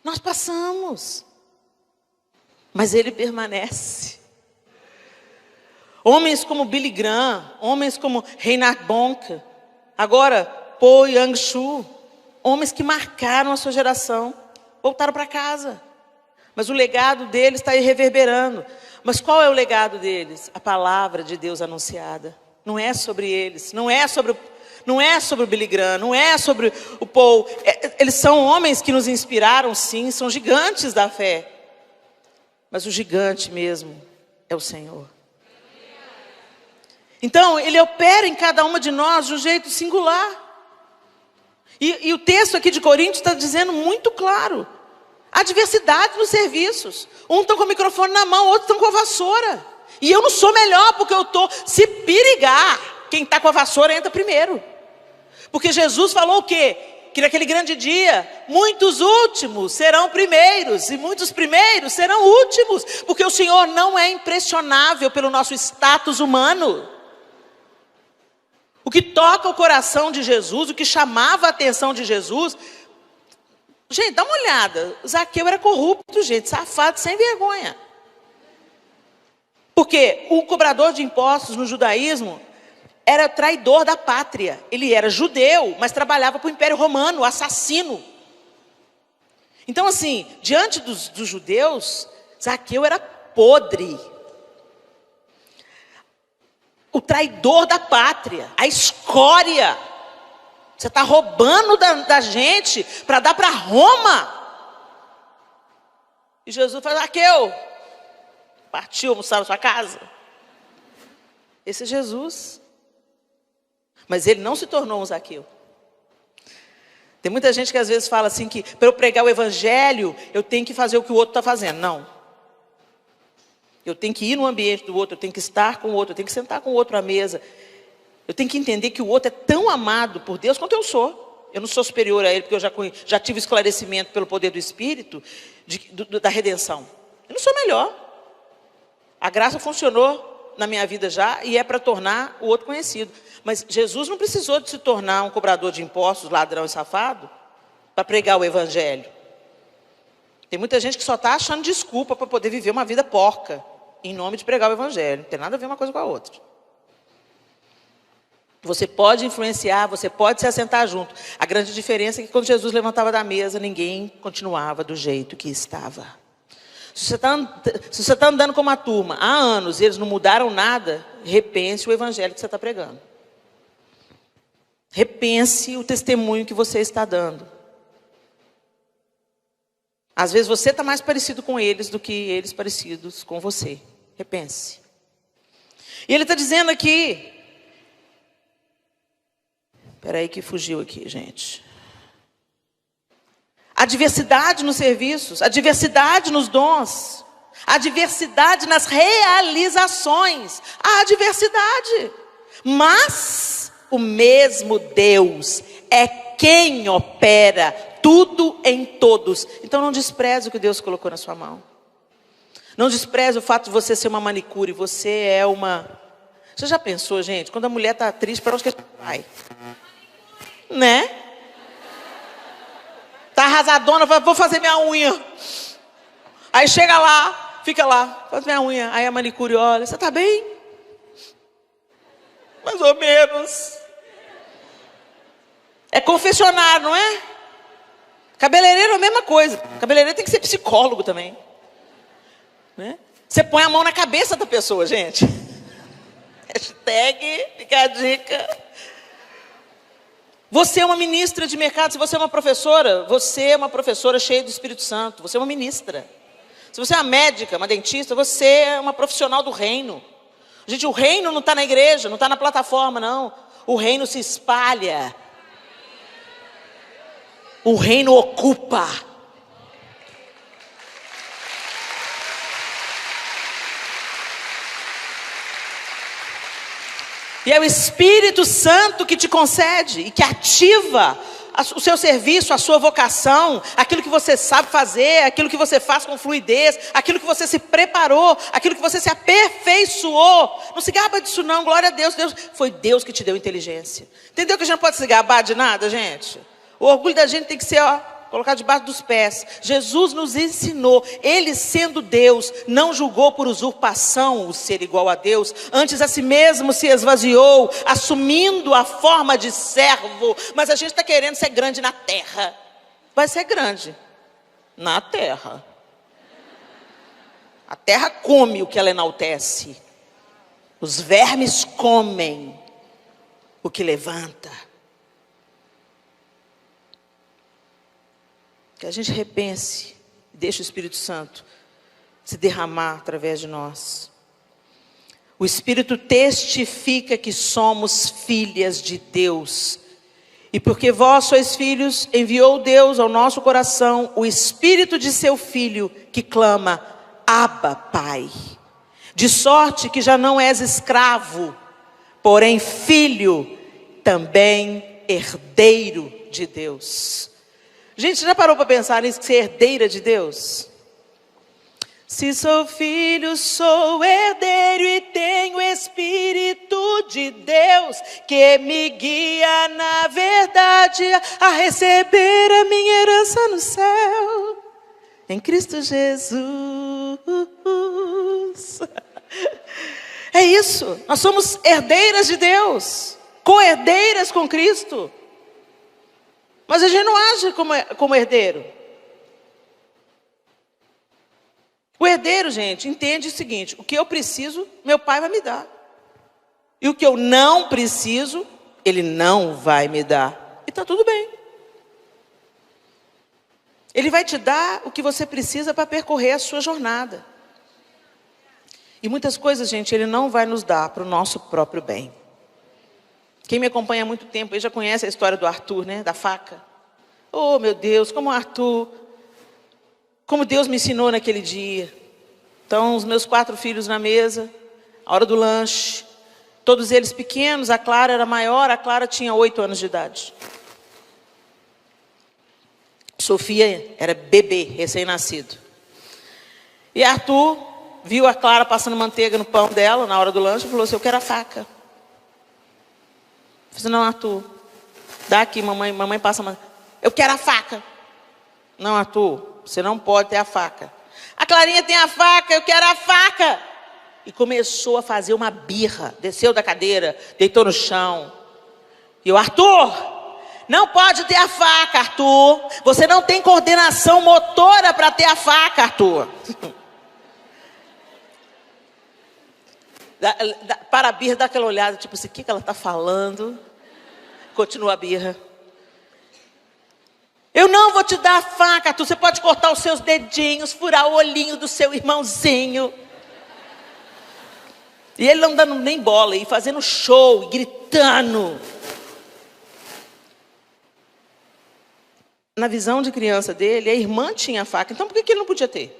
Nós passamos, mas Ele permanece. Homens como Billy Graham, homens como Reinhard Bonke, agora Paul Yang-Shu, homens que marcaram a sua geração, voltaram para casa. Mas o legado deles está aí reverberando. Mas qual é o legado deles? A palavra de Deus anunciada. Não é sobre eles, não é sobre o Billy Graham, não é sobre o Paul. Eles são homens que nos inspiraram, sim, são gigantes da fé. Mas o gigante mesmo é o Senhor. Então, Ele opera em cada uma de nós de um jeito singular. E o texto aqui de Coríntios está dizendo muito claro. Há diversidade nos serviços. Uns estão com o microfone na mão, outros estão com a vassoura. E eu não sou melhor porque eu estou. Se perigar, quem está com a vassoura entra primeiro. Porque Jesus falou o quê? Que naquele grande dia, muitos últimos serão primeiros. E muitos primeiros serão últimos. Porque o Senhor não é impressionável pelo nosso status humano. O que toca o coração de Jesus, o que chamava a atenção de Jesus. Gente, dá uma olhada. Zaqueu era corrupto, gente, safado, sem vergonha. Porque o cobrador de impostos no judaísmo era traidor da pátria. Ele era judeu, mas trabalhava para o Império Romano, assassino. Então assim, diante dos judeus, Zaqueu era podre. O traidor da pátria, a escória. Você está roubando da gente para dar para Roma. E Jesus fala: Zaqueu, partiu almoçar na sua casa. Esse é Jesus. Mas ele não se tornou um Zaqueu. Tem muita gente que às vezes fala assim que para eu pregar o evangelho, eu tenho que fazer o que o outro está fazendo. Não. Eu tenho que ir no ambiente do outro, eu tenho que estar com o outro, eu tenho que sentar com o outro à mesa. Eu tenho que entender que o outro é tão amado por Deus quanto eu sou. Eu não sou superior a ele, porque eu já tive esclarecimento pelo poder do Espírito da redenção. Eu não sou melhor. A graça funcionou na minha vida já e é para tornar o outro conhecido. Mas Jesus não precisou de se tornar um cobrador de impostos, ladrão e safado, para pregar o evangelho. Tem muita gente que só está achando desculpa para poder viver uma vida porca, em nome de pregar o evangelho. Não tem nada a ver uma coisa com a outra. Você pode influenciar, você pode se assentar junto. A grande diferença é que quando Jesus levantava da mesa, ninguém continuava do jeito que estava. Se você está andando com uma turma há anos e eles não mudaram nada, repense o evangelho que você está pregando. Repense o testemunho que você está dando. Às vezes você está mais parecido com eles do que eles parecidos com você. Repense. E ele está dizendo aqui... Espera aí que fugiu aqui, gente. A diversidade nos serviços, a diversidade nos dons, a diversidade nas realizações, a diversidade. Mas o mesmo Deus é quem opera tudo em todos. Então não despreze o que Deus colocou na sua mão. Não despreze o fato de você ser uma manicure, você é uma... Você já pensou, gente, quando a mulher está triste, para onde que a gente vai? Né? Tá arrasadona, vou fazer minha unha. Aí chega lá, fica lá, faz minha unha. Aí a manicure olha: você tá bem? Mais ou menos. É confessionário, não é? Cabeleireiro é a mesma coisa. Cabeleireiro tem que ser psicólogo também, né? Você põe a mão na cabeça da pessoa, gente. Hashtag, fica a dica. Você é uma ministra de mercado, se você é uma professora cheia do Espírito Santo, você é uma ministra. Se você é uma médica, uma dentista, você é uma profissional do reino. Gente, o reino não está na igreja, não está na plataforma, não. O reino se espalha. O reino ocupa. E é o Espírito Santo que te concede e que ativa o seu serviço, a sua vocação, aquilo que você sabe fazer, aquilo que você faz com fluidez, aquilo que você se preparou, aquilo que você se aperfeiçoou. Não se gaba disso não, glória a Deus. Foi Deus que te deu inteligência. Entendeu que a gente não pode se gabar de nada, gente? O orgulho da gente tem que ser, colocar debaixo dos pés. Jesus nos ensinou, ele sendo Deus, não julgou por usurpação o ser igual a Deus, antes a si mesmo se esvaziou, assumindo a forma de servo. Mas a gente está querendo ser grande na terra. Vai ser grande na terra. A terra come o que ela enaltece. Os vermes comem o que levanta. Que a gente repense, deixe o Espírito Santo se derramar através de nós. O Espírito testifica que somos filhas de Deus. E porque vós sois filhos, enviou Deus ao nosso coração o Espírito de seu Filho, que clama: Abba, Pai. De sorte que já não és escravo, porém filho, também herdeiro de Deus. Gente, já parou para pensar nisso, que ser herdeira de Deus? Se sou filho, sou herdeiro e tenho o Espírito de Deus, que me guia na verdade a receber a minha herança no céu, em Cristo Jesus. É isso, nós somos herdeiras de Deus, co-herdeiras com Cristo. Mas a gente não age como herdeiro. O herdeiro, gente, entende o seguinte: o que eu preciso, meu pai vai me dar. E o que eu não preciso, ele não vai me dar. E está tudo bem. Ele vai te dar o que você precisa para percorrer a sua jornada. E muitas coisas, gente, ele não vai nos dar para o nosso próprio bem. Quem me acompanha há muito tempo, aí já conhece a história do Arthur, né? Da faca. Oh, meu Deus, como Deus me ensinou naquele dia. Então, os meus 4 filhos na mesa, a hora do lanche, todos eles pequenos, a Clara era maior, a Clara tinha 8 anos de idade. Sofia era bebê, recém-nascido. E Arthur viu a Clara passando manteiga no pão dela na hora do lanche e falou assim: eu quero a faca. Eu falei: não, Arthur, dá aqui, mamãe passa manteiga. Eu quero a faca. Não, Arthur, você não pode ter a faca. A Clarinha tem a faca, eu quero a faca. E começou a fazer uma birra, desceu da cadeira, deitou no chão. E o Arthur, não pode ter a faca, Arthur. Você não tem coordenação motora para ter a faca, Arthur. Para a birra, dá aquela olhada, tipo assim: o que ela está falando? Continua a birra. Eu não vou te dar a faca, Arthur. Você pode cortar os seus dedinhos, furar o olhinho do seu irmãozinho. E ele não dando nem bola, e fazendo show, e gritando. Na visão de criança dele, a irmã tinha a faca. Então por que ele não podia ter?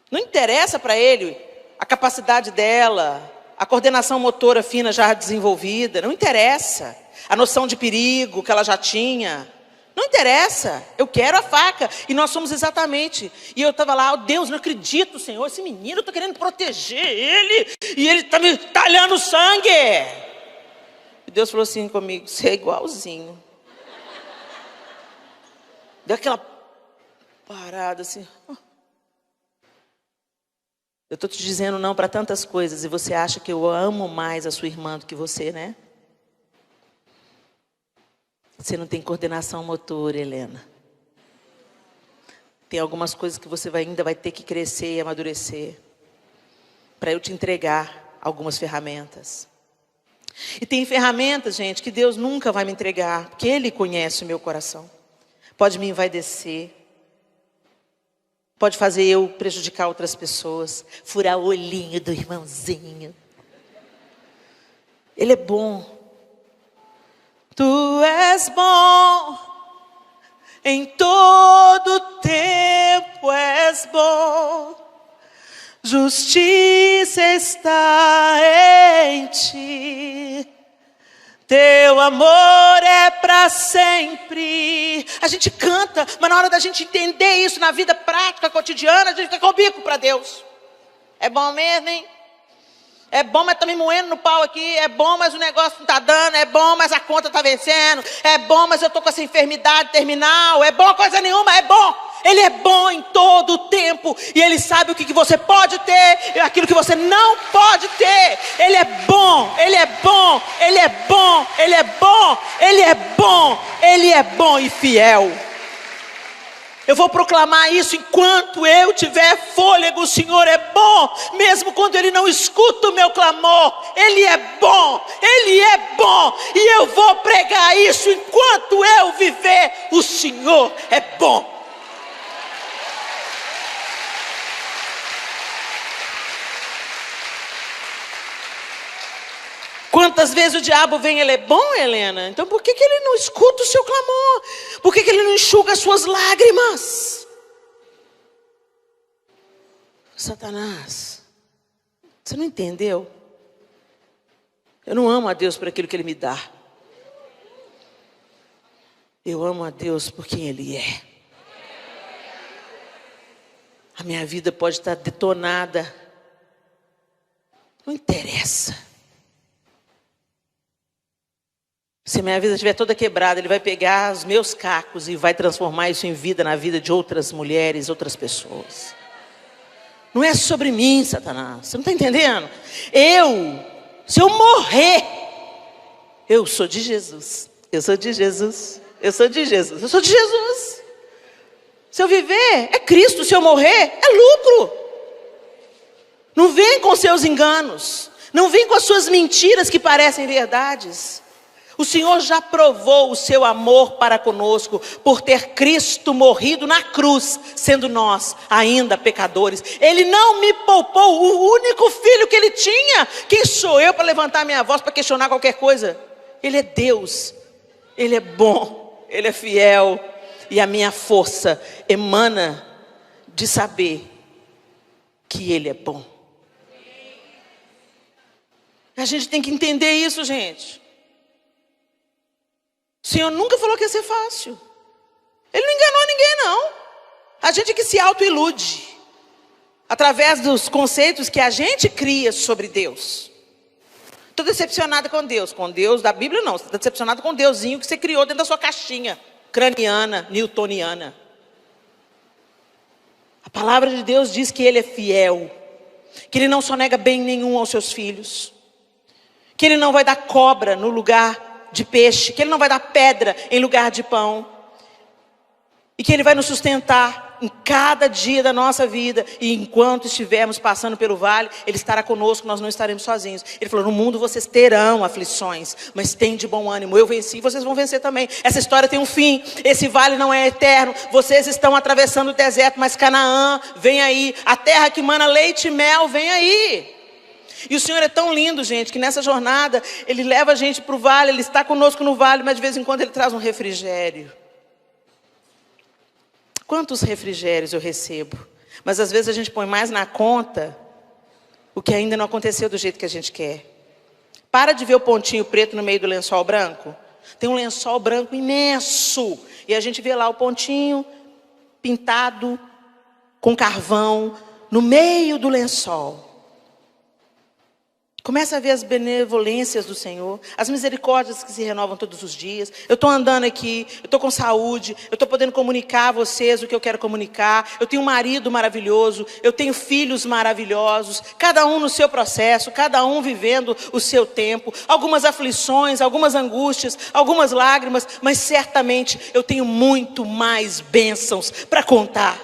Não interessa para ele a capacidade dela, a coordenação motora fina já desenvolvida. Não interessa. A noção de perigo que ela já tinha. Não interessa. Eu quero a faca. E nós somos exatamente. E eu estava lá: oh, Deus, não acredito, Senhor. Esse menino, eu estou querendo proteger ele. E ele está me talhando sangue. E Deus falou assim comigo: você é igualzinho. Deu aquela parada assim. Eu estou te dizendo não para tantas coisas. E você acha que eu amo mais a sua irmã do que você, né? Você não tem coordenação motora, Helena. Tem algumas coisas que você ainda vai ter que crescer e amadurecer. Para eu te entregar algumas ferramentas. E tem ferramentas, gente, que Deus nunca vai me entregar. Porque Ele conhece o meu coração. Pode me envaidecer. Pode fazer eu prejudicar outras pessoas. Furar o olhinho do irmãozinho. Ele é bom. Tu és bom, em todo tempo és bom, justiça está em ti, teu amor é para sempre. A gente canta, mas na hora da gente entender isso na vida prática, cotidiana, a gente fica com o bico para Deus. É bom mesmo, hein? É bom, mas tá me moendo no pau aqui. É bom, mas o negócio não tá dando. É bom, mas a conta tá vencendo. É bom, mas eu tô com essa enfermidade terminal. É bom coisa nenhuma, é bom. Ele é bom em todo o tempo. E Ele sabe o que você pode ter e aquilo que você não pode ter. Ele é bom, Ele é bom, Ele é bom, Ele é bom, Ele é bom, Ele é bom e fiel. Eu vou proclamar isso enquanto eu tiver fôlego. O Senhor é bom, mesmo quando Ele não escuta o meu clamor. Ele é bom, Ele é bom. E eu vou pregar isso enquanto eu viver. O Senhor é bom. Quantas vezes o diabo vem, ele é bom, Helena? Então por que ele não escuta o seu clamor? Por que ele não enxuga as suas lágrimas? Satanás, você não entendeu? Eu não amo a Deus por aquilo que Ele me dá. Eu amo a Deus por quem Ele é. A minha vida pode estar detonada. Não interessa. Se a minha vida estiver toda quebrada, Ele vai pegar os meus cacos e vai transformar isso em vida na vida de outras mulheres, outras pessoas. Não é sobre mim, Satanás. Você não está entendendo? Se eu morrer, eu sou de Jesus. Eu sou de Jesus. Eu sou de Jesus. Eu sou de Jesus. Se eu viver, é Cristo. Se eu morrer, é lucro. Não vem com seus enganos. Não vem com as suas mentiras que parecem verdades. O Senhor já provou o seu amor para conosco, por ter Cristo morrido na cruz, sendo nós ainda pecadores. Ele não me poupou, o único filho que ele tinha. Quem sou eu para levantar minha voz para questionar qualquer coisa? Ele é Deus, Ele é bom, Ele é fiel. E a minha força emana de saber que Ele é bom. A gente tem que entender isso, gente. O Senhor nunca falou que ia ser fácil. Ele não enganou ninguém, não. A gente é que se autoilude através dos conceitos que a gente cria sobre Deus. Estou decepcionada com Deus da Bíblia não. Você está decepcionada com o Deusinho que você criou dentro da sua caixinha craniana, newtoniana. A palavra de Deus diz que Ele é fiel, que Ele não só nega bem nenhum aos seus filhos, que Ele não vai dar cobra no lugar de peixe, que Ele não vai dar pedra em lugar de pão, e que Ele vai nos sustentar em cada dia da nossa vida, e enquanto estivermos passando pelo vale, Ele estará conosco, nós não estaremos sozinhos. Ele falou, no mundo vocês terão aflições, mas tem de bom ânimo, eu venci, vocês vão vencer também. Essa história tem um fim, esse vale não é eterno, vocês estão atravessando o deserto, mas Canaã vem aí, a terra que mana leite e mel vem aí. E o Senhor é tão lindo, gente, que nessa jornada Ele leva a gente para o vale, Ele está conosco no vale, mas de vez em quando Ele traz um refrigério. Quantos refrigérios eu recebo? Mas às vezes a gente põe mais na conta o que ainda não aconteceu do jeito que a gente quer. Para de ver o pontinho preto no meio do lençol branco. Tem um lençol branco imenso, e a gente vê lá o pontinho pintado com carvão no meio do lençol. Começa a ver as benevolências do Senhor, as misericórdias que se renovam todos os dias. Eu estou andando aqui, eu estou com saúde, eu estou podendo comunicar a vocês o que eu quero comunicar. Eu tenho um marido maravilhoso, eu tenho filhos maravilhosos, cada um no seu processo, cada um vivendo o seu tempo. Algumas aflições, algumas angústias, algumas lágrimas, mas certamente eu tenho muito mais bênçãos para contar.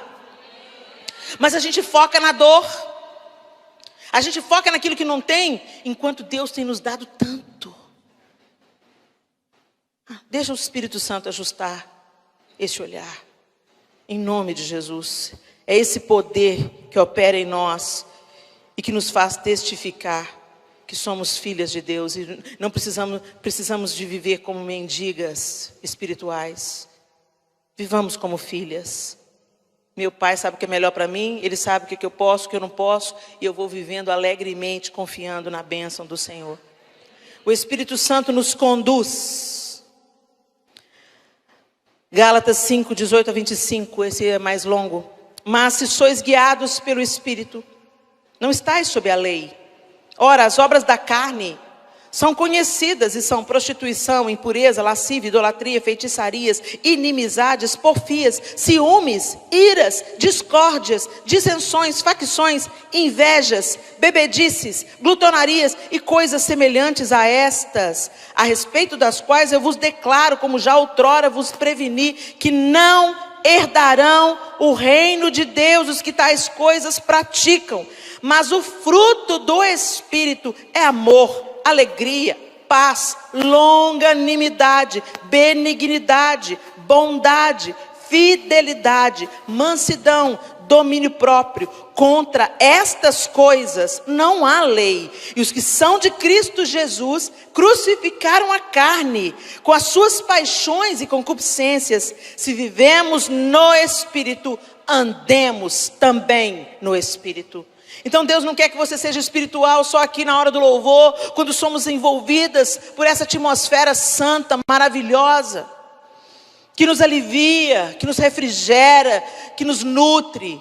Mas a gente foca na dor. A gente foca naquilo que não tem, enquanto Deus tem nos dado tanto. Deixa o Espírito Santo ajustar esse olhar. Em nome de Jesus. É esse poder que opera em nós e que nos faz testificar que somos filhas de Deus. E não precisamos de viver como mendigas espirituais. Vivamos como filhas. Meu Pai sabe o que é melhor para mim, Ele sabe o que eu posso, o que eu não posso, e eu vou vivendo alegremente, confiando na bênção do Senhor. O Espírito Santo nos conduz. Gálatas 5, 18 a 25, esse é mais longo. Mas se sois guiados pelo Espírito, não estáis sob a lei. Ora, as obras da carne são conhecidas e são prostituição, impureza, lascívia, idolatria, feitiçarias, inimizades, porfias, ciúmes, iras, discórdias, dissensões, facções, invejas, bebedices, glutonarias e coisas semelhantes a estas, a respeito das quais eu vos declaro, como já outrora vos preveni, que não herdarão o reino de Deus os que tais coisas praticam. Mas o fruto do Espírito é amor, alegria, paz, longanimidade, benignidade, bondade, fidelidade, mansidão, domínio próprio. Contra estas coisas não há lei. E os que são de Cristo Jesus crucificaram a carne com as suas paixões e concupiscências. Se vivemos no Espírito, andemos também no Espírito. Então Deus não quer que você seja espiritual só aqui na hora do louvor, quando somos envolvidas por essa atmosfera santa, maravilhosa, que nos alivia, que nos refrigera, que nos nutre.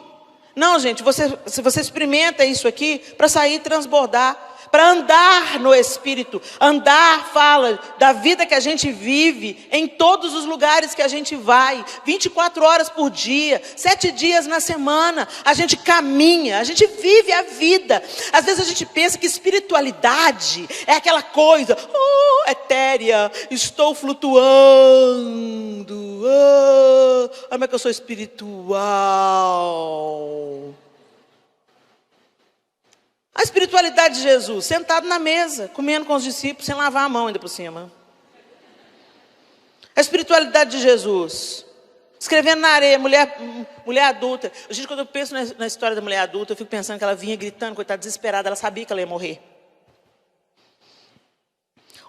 Não, gente, você experimenta isso aqui para sair e transbordar, para andar no Espírito. Andar fala da vida que a gente vive em todos os lugares que a gente vai, 24 horas por dia, 7 dias na semana. A gente caminha, a gente vive a vida. Às vezes a gente pensa que espiritualidade é aquela coisa etérea, estou flutuando, olha como é que eu sou espiritual. A espiritualidade de Jesus, sentado na mesa, comendo com os discípulos, sem lavar a mão ainda por cima. A espiritualidade de Jesus, escrevendo na areia, mulher adulta. Gente, quando eu penso na história da mulher adulta, eu fico pensando que ela vinha gritando, coitada, desesperada, ela sabia que ela ia morrer.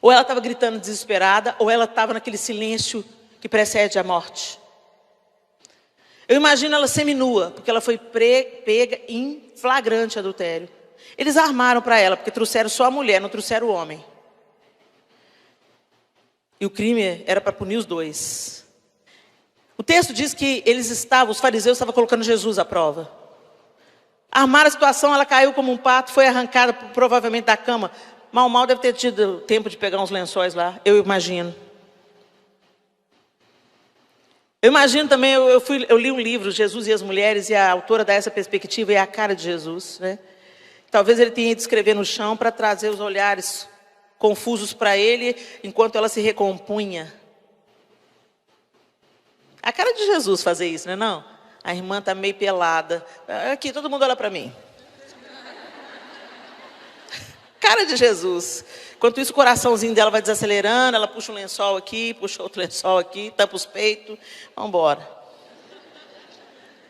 Ou ela estava gritando desesperada, ou ela estava naquele silêncio que precede a morte. Eu imagino ela seminua, porque ela foi pega em flagrante adultério. Eles armaram para ela, porque trouxeram só a mulher, não trouxeram o homem. E o crime era para punir os dois. O texto diz que os fariseus estavam colocando Jesus à prova. Armaram a situação, ela caiu como um pato, foi arrancada provavelmente da cama. Mal deve ter tido tempo de pegar uns lençóis lá, eu imagino. Eu imagino também, eu li um livro, Jesus e as Mulheres, e a autora dá essa perspectiva, e é a cara de Jesus, né? Talvez ele tenha ido escrever no chão para trazer os olhares confusos para ele, enquanto ela se recompunha. A cara de Jesus fazer isso, não é não? A irmã está meio pelada. Aqui, todo mundo olha para mim. Cara de Jesus. Enquanto isso, o coraçãozinho dela vai desacelerando, ela puxa um lençol aqui, puxa outro lençol aqui, tampa os peitos. Vamos embora.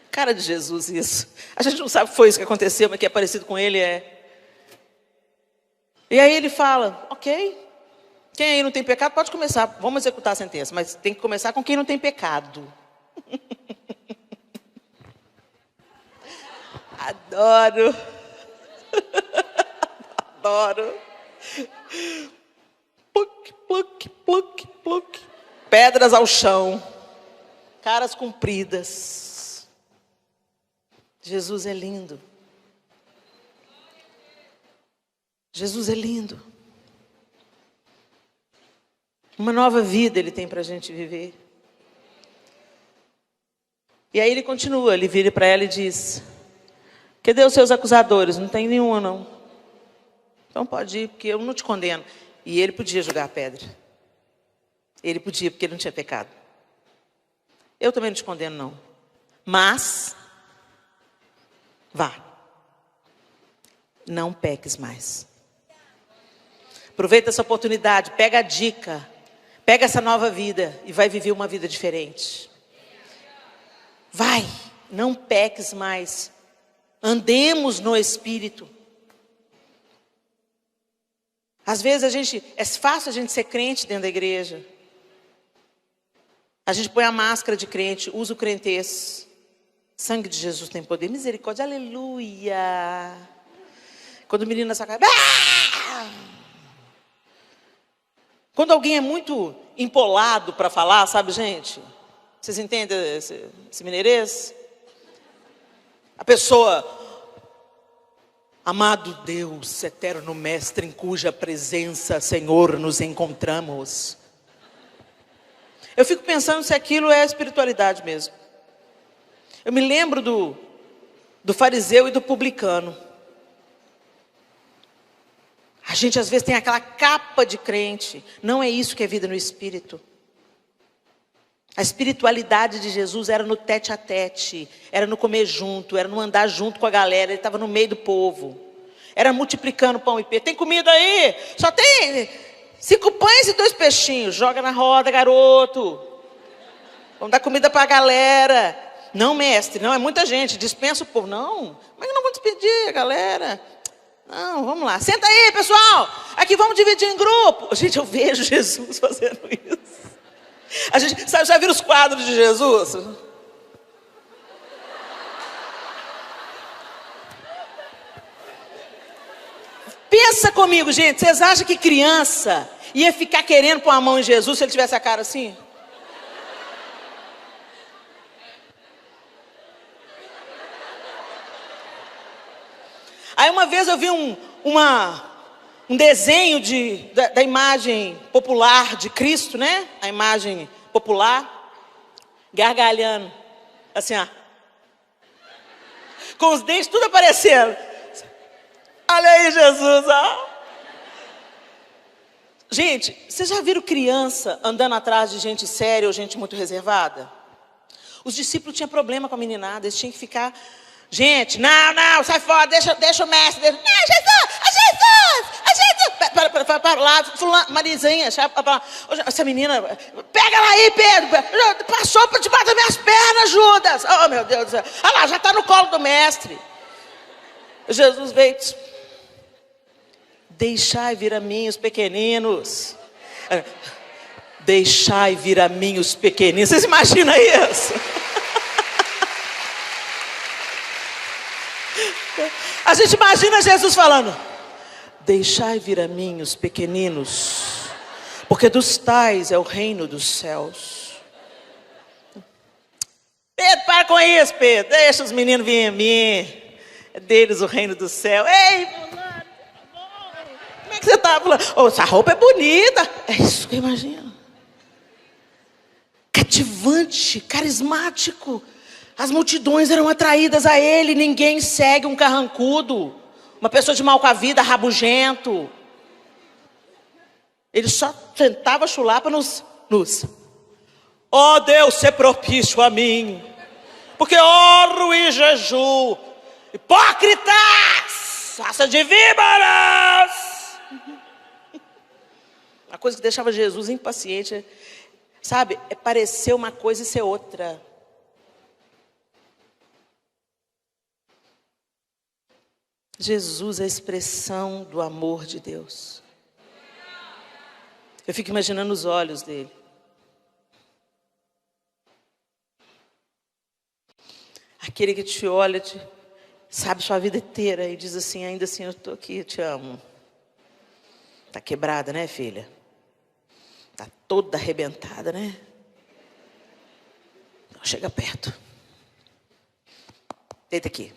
Cara de Jesus isso. A gente não sabe que foi isso que aconteceu, mas que é parecido com ele é. E aí ele fala, ok, quem aí não tem pecado pode começar, vamos executar a sentença, mas tem que começar com quem não tem pecado. Adoro. Adoro. Pluc, pluc, pluc, pluc. Pedras ao chão. Caras compridas. Jesus é lindo. Jesus é lindo. Uma nova vida Ele tem para a gente viver. E aí Ele continua, Ele vira para ela e diz: cadê os seus acusadores? Não tem nenhuma não. Então pode ir, porque eu não te condeno. E Ele podia jogar a pedra. Ele podia, porque Ele não tinha pecado. Eu também não te condeno não. Mas vá. Não peques mais. Aproveita essa oportunidade, pega a dica, pega essa nova vida e vai viver uma vida diferente. Vai, não peques mais. Andemos no Espírito. Às vezes é fácil a gente ser crente dentro da igreja. A gente põe a máscara de crente, usa o crentez. Sangue de Jesus tem poder, misericórdia, aleluia. Quando o menino nessa casa, quando alguém é muito empolado para falar, sabe, gente? Vocês entendem esse mineirês? A pessoa, amado Deus, eterno mestre, em cuja presença, Senhor, nos encontramos. Eu fico pensando se aquilo é espiritualidade mesmo. Eu me lembro do fariseu e do publicano. A gente às vezes tem aquela capa de crente. Não é isso que é vida no Espírito. A espiritualidade de Jesus era no tete a tete, era no comer junto, era no andar junto com a galera. Ele estava no meio do povo, era multiplicando pão e peixe. Tem comida aí? Só tem 5 pães e 2 peixinhos. Joga na roda, garoto. Vamos dar comida para a galera. Não, mestre, não, é muita gente, dispensa o povo. Não, mas eu não vou despedir a galera. Não, vamos lá, senta aí, pessoal. Aqui vamos dividir em grupo. Gente, eu vejo Jesus fazendo isso. A gente, sabe, já viram os quadros de Jesus? Pensa comigo, gente. Vocês acham que criança ia ficar querendo pôr a mão em Jesus se ele tivesse a cara assim? Aí uma vez eu vi uma um desenho da imagem popular de Cristo, né? A imagem popular, gargalhando, assim, ó, com os dentes tudo aparecendo. Olha aí, Jesus, ó. Gente, vocês já viram criança andando atrás de gente séria ou gente muito reservada? Os discípulos tinham problema com a meninada, eles tinham que ficar... Gente, não, sai fora, deixa o mestre. Jesus! Para lá, Marizinha, essa menina, pega ela aí, Pedro, passou por debaixo das minhas pernas, Judas. Oh, meu Deus do céu. Olha lá, já está no colo do mestre. Jesus veio, deixai vir a mim os pequeninos. Deixai vir a mim os pequeninos. Vocês imaginam isso? A gente imagina Jesus falando: deixai vir a mim os pequeninos, porque dos tais é o reino dos céus. Pedro, para com isso, Pedro. Deixa os meninos virem a mim. É deles o reino do céu. Ei, fulano, como é que você está falando? Oh, essa roupa é bonita. É isso que eu imagino. Cativante, carismático. As multidões eram atraídas a ele. Ninguém segue um carrancudo, uma pessoa de mal com a vida, rabugento. Ele só tentava chulapa nos ó Deus, ser propício a mim, porque oro e jejuo. Hipócritas, raça de víboras. A coisa que deixava Jesus impaciente, sabe, é parecer uma coisa e ser outra. Jesus é a expressão do amor de Deus. Eu fico imaginando os olhos dele. Aquele que te olha, sabe sua vida inteira e diz assim: ainda assim eu estou aqui, eu te amo. Está quebrada, né, filha? Está toda arrebentada, né? Então, chega perto. Deita aqui.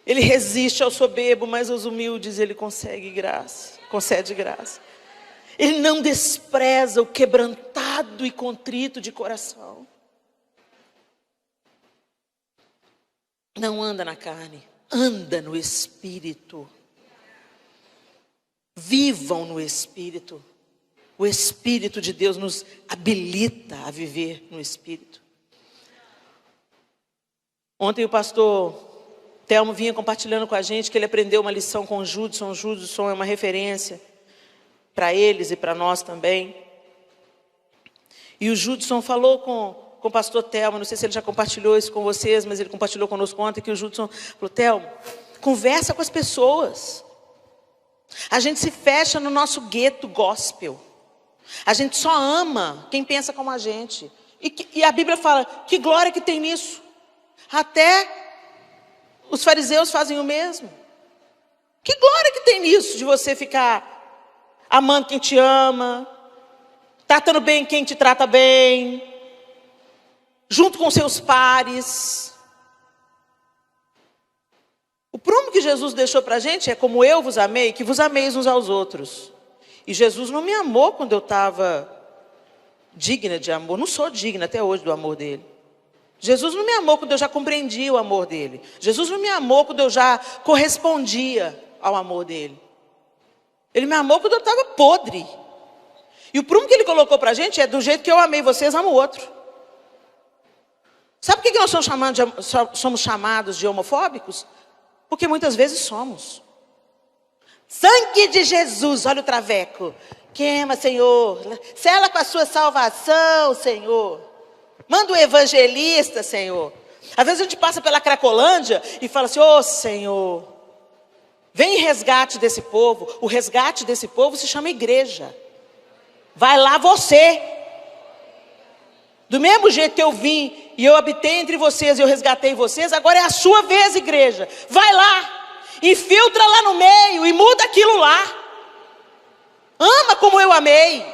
Ele resiste ao soberbo, mas aos humildes ele concede graça. Ele não despreza o quebrantado e contrito de coração. Não anda na carne, anda no Espírito. Vivam no Espírito. O Espírito de Deus nos habilita a viver no Espírito. Ontem o pastor Telmo vinha compartilhando com a gente que ele aprendeu uma lição com o Judson. O Judson é uma referência para eles e para nós também. E o Judson falou com o pastor Telmo, não sei se ele já compartilhou isso com vocês, mas ele compartilhou conosco ontem, que o Judson falou: Telmo, conversa com as pessoas. A gente se fecha no nosso gueto gospel. A gente só ama quem pensa como a gente. E a Bíblia fala: que glória que tem nisso. Até os fariseus fazem o mesmo. Que glória que tem nisso, de você ficar amando quem te ama, tratando bem quem te trata bem, junto com seus pares. O prumo que Jesus deixou para a gente é: como eu vos amei, que vos ameis uns aos outros. E Jesus não me amou quando eu estava digna de amor. Não sou digna até hoje do amor dele. Jesus não me amou quando eu já compreendia o amor dele. Jesus não me amou quando eu já correspondia ao amor dele. Ele me amou quando eu estava podre. E o prumo que ele colocou para a gente é: do jeito que eu amei vocês, amo o outro. Sabe por que nós somos chamados de homofóbicos? Porque muitas vezes somos. Sangue de Jesus, olha o traveco. Queima, Senhor. Sela com a sua salvação, Senhor. Manda o evangelista, Senhor. Às vezes a gente passa pela Cracolândia e fala assim: ô Senhor, vem em resgate desse povo. O resgate desse povo se chama igreja. Vai lá você. Do mesmo jeito que eu vim e eu habitei entre vocês e eu resgatei vocês, agora é a sua vez, igreja. Vai lá, infiltra lá no meio e muda aquilo lá. Ama como eu amei.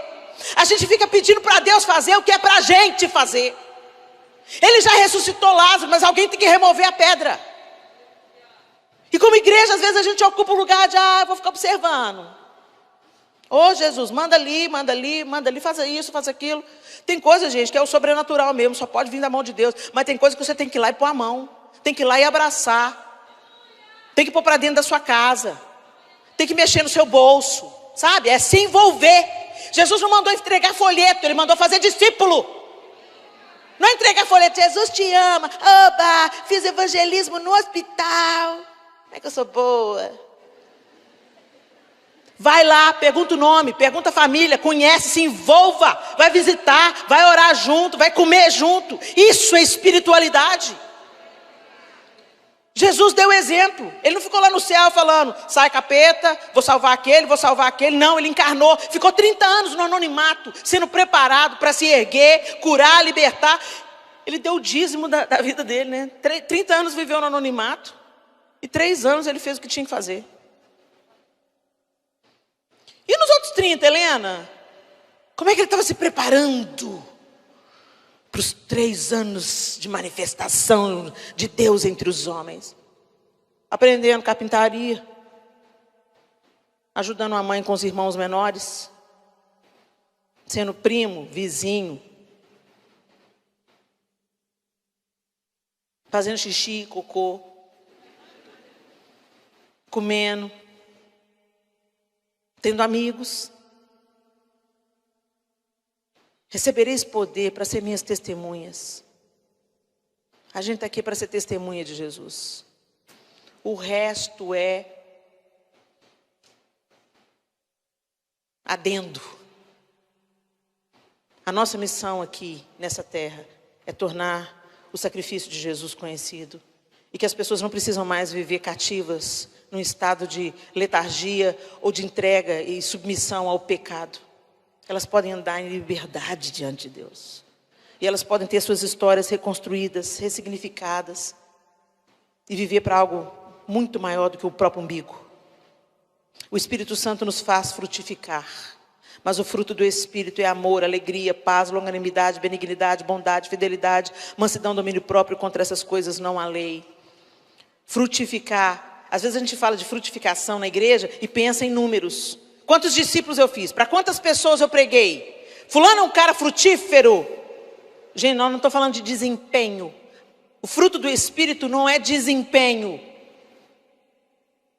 A gente fica pedindo para Deus fazer o que é para a gente fazer. Ele já ressuscitou Lázaro, mas alguém tem que remover a pedra. E como igreja, às vezes a gente ocupa o lugar de, vou ficar observando. Ô Jesus, manda ali, faça isso, faça aquilo. Tem coisa, gente, que é o sobrenatural mesmo, só pode vir da mão de Deus. Mas tem coisa que você tem que ir lá e pôr a mão. Tem que ir lá e abraçar. Tem que pôr para dentro da sua casa. Tem que mexer no seu bolso, sabe? É se envolver. Jesus não mandou entregar folheto, ele mandou fazer discípulo. Não entregar folheto, Jesus te ama. Oba, fiz evangelismo no hospital. Como é que eu sou boa? Vai lá, pergunta o nome, pergunta a família, conhece, se envolva. Vai visitar, vai orar junto, vai comer junto. Isso é espiritualidade. Jesus deu exemplo. Ele não ficou lá no céu falando, sai capeta, vou salvar aquele. Não, ele encarnou. Ficou 30 anos no anonimato, sendo preparado para se erguer, curar, libertar. Ele deu o dízimo da vida dele, né? 30 anos viveu no anonimato. E 3 anos ele fez o que tinha que fazer. E nos outros 30, Helena? Como é que ele estava se preparando para os 3 anos de manifestação de Deus entre os homens? Aprendendo carpintaria, ajudando a mãe com os irmãos menores, sendo primo, vizinho, fazendo xixi, cocô, comendo, tendo amigos. Recebereis poder para ser minhas testemunhas. A gente está aqui para ser testemunha de Jesus. O resto é adendo. A nossa missão aqui nessa terra é tornar o sacrifício de Jesus conhecido. E que as pessoas não precisam mais viver cativas num estado de letargia ou de entrega e submissão ao pecado. Elas podem andar em liberdade diante de Deus. E elas podem ter suas histórias reconstruídas, ressignificadas. E viver para algo muito maior do que o próprio umbigo. O Espírito Santo nos faz frutificar. Mas o fruto do Espírito é amor, alegria, paz, longanimidade, benignidade, bondade, fidelidade, mansidão, domínio próprio. Contra essas coisas não há lei. Frutificar. Às vezes a gente fala de frutificação na igreja e pensa em números. Quantos discípulos eu fiz? Para quantas pessoas eu preguei? Fulano é um cara frutífero. Gente, não estou falando de desempenho. O fruto do Espírito não é desempenho.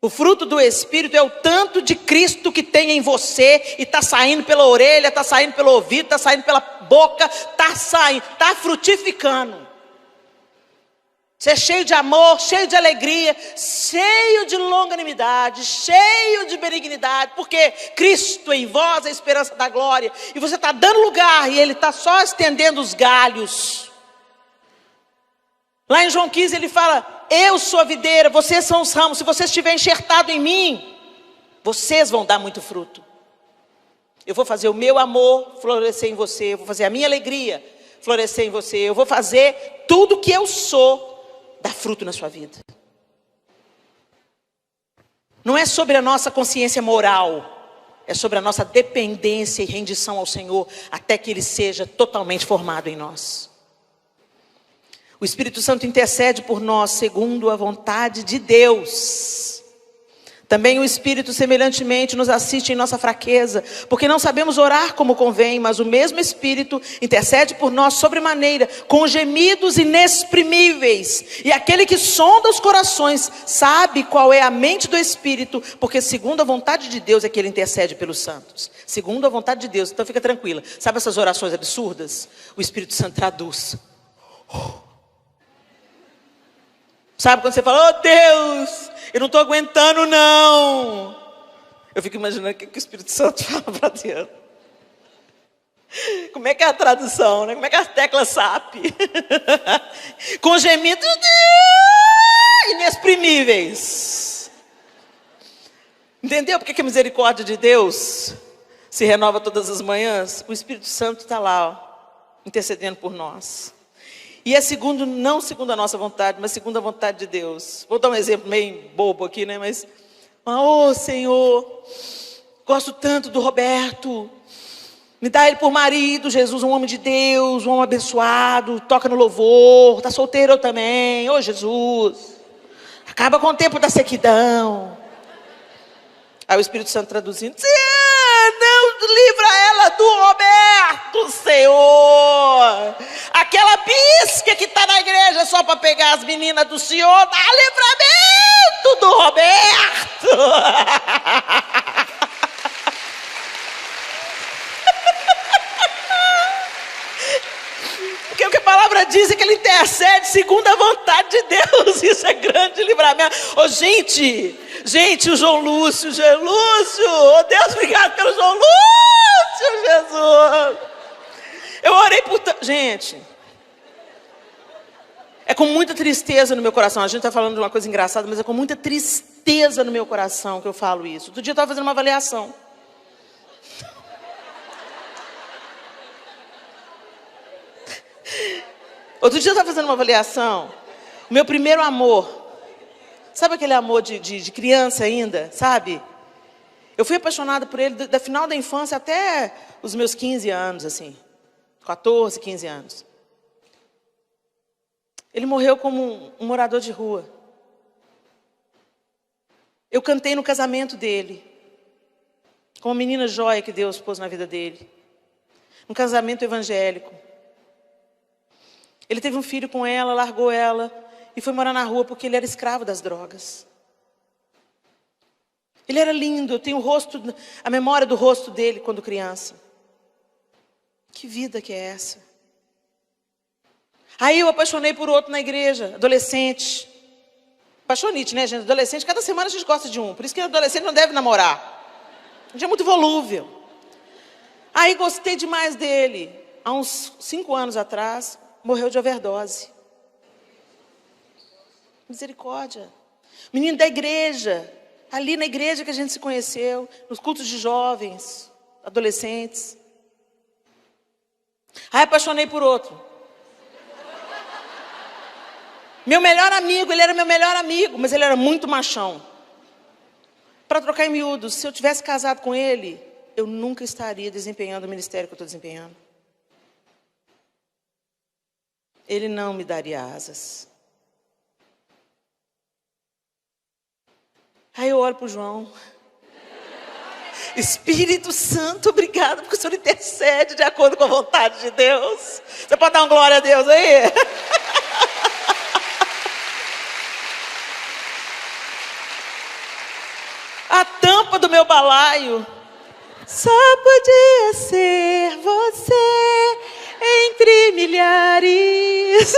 O fruto do Espírito é o tanto de Cristo que tem em você e está saindo pela orelha, está saindo pelo ouvido, está saindo pela boca, está frutificando. Você é cheio de amor, cheio de alegria, cheio de longanimidade, cheio de benignidade, porque Cristo em vós é a esperança da glória. E você está dando lugar e Ele está só estendendo os galhos. Lá em João 15 ele fala, eu sou a videira, vocês são os ramos. Se você estiver enxertado em mim, vocês vão dar muito fruto. Eu vou fazer o meu amor florescer em você, eu vou fazer a minha alegria florescer em você. Eu vou fazer tudo que eu sou dar fruto na sua vida. Não é sobre a nossa consciência moral, é sobre a nossa dependência e rendição ao Senhor, até que Ele seja totalmente formado em nós. O Espírito Santo intercede por nós segundo a vontade de Deus. Também o Espírito semelhantemente nos assiste em nossa fraqueza, porque não sabemos orar como convém, mas o mesmo Espírito intercede por nós sobremaneira, com gemidos inexprimíveis. E aquele que sonda os corações sabe qual é a mente do Espírito, porque segundo a vontade de Deus é que Ele intercede pelos santos. Segundo a vontade de Deus, então fica tranquila. Sabe essas orações absurdas? O Espírito Santo traduz. Sabe quando você fala, oh Deus, eu não estou aguentando não. Eu fico imaginando o que o Espírito Santo fala para Deus. Como é que é a tradução, né? Como é que é as teclas SAP? Com gemidos inexprimíveis. Entendeu porque que a misericórdia de Deus se renova todas as manhãs? O Espírito Santo está lá, ó, intercedendo por nós. E é segundo, não segundo a nossa vontade, mas segundo a vontade de Deus. Vou dar um exemplo meio bobo aqui, né? Mas, Senhor, gosto tanto do Roberto. Me dá ele por marido, Jesus, um homem de Deus, um homem abençoado, toca no louvor, está solteiro eu também, ô Jesus. Acaba com o tempo da sequidão. Aí o Espírito Santo traduzindo, não livra ela do Roberto, Senhor. Aquela bisca que está na igreja só para pegar as meninas do Senhor, dá livramento do Roberto. Porque o que a palavra diz é que ele intercede segundo a vontade de Deus. Isso é grande livramento. Ô, gente, o João Lúcio. Oh, Deus, obrigado pelo João Lúcio, Jesus. Eu orei por... Gente, é com muita tristeza no meu coração. A gente está falando de uma coisa engraçada, mas é com muita tristeza no meu coração que eu falo isso. Outro dia eu estava fazendo uma avaliação. Outro dia eu estava fazendo uma avaliação. O meu primeiro amor. Sabe aquele amor de criança ainda, sabe? Eu fui apaixonada por ele da final da infância até os meus 15 anos, assim. 14, 15 anos. Ele morreu como um morador de rua. Eu cantei no casamento dele. Com uma menina joia que Deus pôs na vida dele. Um casamento evangélico. Ele teve um filho com ela, largou ela e foi morar na rua porque ele era escravo das drogas. Ele era lindo, eu tenho a memória do rosto dele quando criança. Que vida que é essa? Aí eu apaixonei por outro na igreja, adolescente. Apaixonite, né, gente? Adolescente, cada semana a gente gosta de um. Por isso que adolescente não deve namorar. A gente é muito volúvel. Aí gostei demais dele. Há uns 5 anos atrás, morreu de overdose. Misericórdia. Menino da igreja. Ali na igreja que a gente se conheceu. Nos cultos de jovens, adolescentes. Aí apaixonei por outro. Meu melhor amigo, ele era meu melhor amigo, mas ele era muito machão. Para trocar em miúdos, se eu tivesse casado com ele, eu nunca estaria desempenhando o ministério que eu estou desempenhando. Ele não me daria asas. Aí eu olho para o João. Espírito Santo, obrigado, porque o Senhor intercede de acordo com a vontade de Deus. Você pode dar uma glória a Deus aí? A tampa do meu balaio. Só podia ser você entre milhares.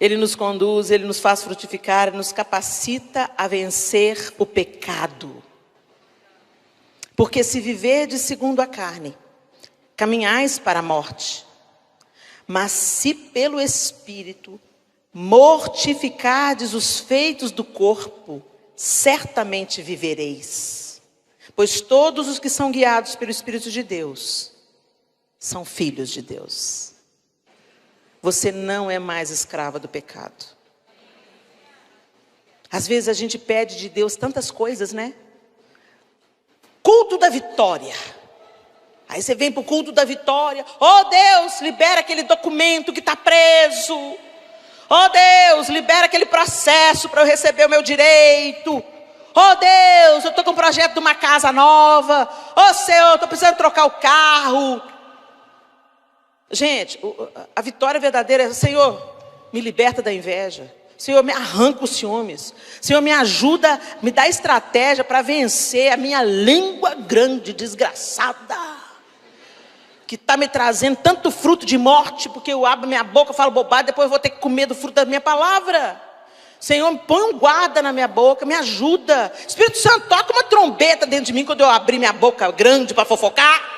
Ele nos conduz, Ele nos faz frutificar, Ele nos capacita a vencer o pecado. Porque se viverdes segundo a carne, caminhais para a morte. Mas se pelo Espírito mortificardes os feitos do corpo, certamente vivereis. Pois todos os que são guiados pelo Espírito de Deus são filhos de Deus. Você não é mais escrava do pecado. Às vezes a gente pede de Deus tantas coisas, né? Culto da vitória. Aí você vem para o culto da vitória. Oh Deus, libera aquele documento que está preso. Oh Deus, libera aquele processo para eu receber o meu direito. Oh Deus, eu estou com um projeto de uma casa nova. Oh Senhor, estou precisando trocar o carro. Gente, a vitória verdadeira é: Senhor, me liberta da inveja. Senhor, me arranca os ciúmes. Senhor, me ajuda, me dá estratégia para vencer a minha língua grande, desgraçada, que está me trazendo tanto fruto de morte, porque eu abro minha boca, falo bobagem, depois eu vou ter que comer do fruto da minha palavra. Senhor, põe um guarda na minha boca, me ajuda. Espírito Santo, toca uma trombeta dentro de mim quando eu abrir minha boca grande para fofocar.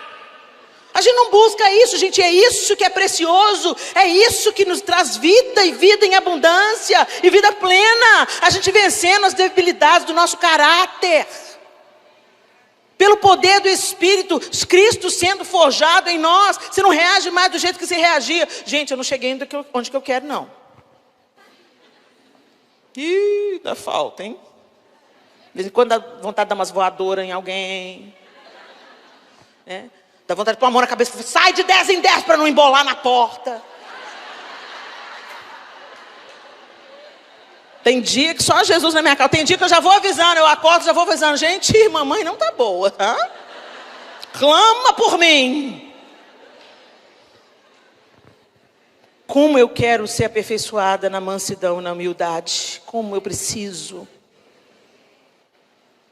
A gente não busca isso, gente, é isso que é precioso, é isso que nos traz vida e vida em abundância e vida plena. A gente vencendo as debilidades do nosso caráter. Pelo poder do Espírito, Cristo sendo forjado em nós, você não reage mais do jeito que você reagia. Gente, eu não cheguei ainda onde que eu quero, não. Ih, dá falta, hein? De vez em quando dá vontade de dar umas voadoras em alguém. Né? Dá vontade de pôr a mão na cabeça e falar, sai de 10 em 10 para não embolar na porta. Tem dia que só Jesus na minha casa. Tem dia que eu já vou avisando, eu acordo, já vou avisando. Gente, mamãe não tá boa, tá? Clama por mim. Como eu quero ser aperfeiçoada na mansidão, na humildade. Como eu preciso.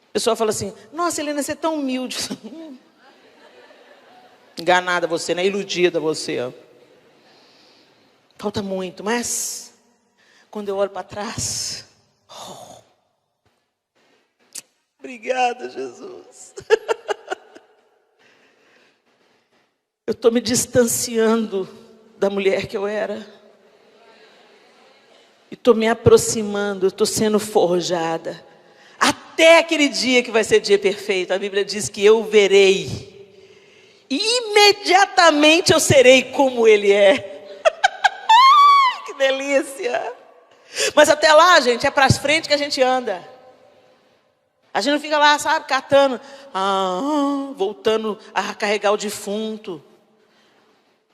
A pessoa fala assim, nossa, Helena, você é tão humilde. Enganada você, né? Iludida você. Ó. Falta muito, mas quando eu olho para trás, obrigada, Jesus. Eu estou me distanciando da mulher que eu era. E estou me aproximando, estou sendo forjada. Até aquele dia que vai ser dia perfeito. A Bíblia diz que eu verei. E imediatamente eu serei como Ele é. Que delícia. Mas até lá, gente, é para as frente que a gente anda. A gente não fica lá, sabe, catando, voltando a carregar o defunto.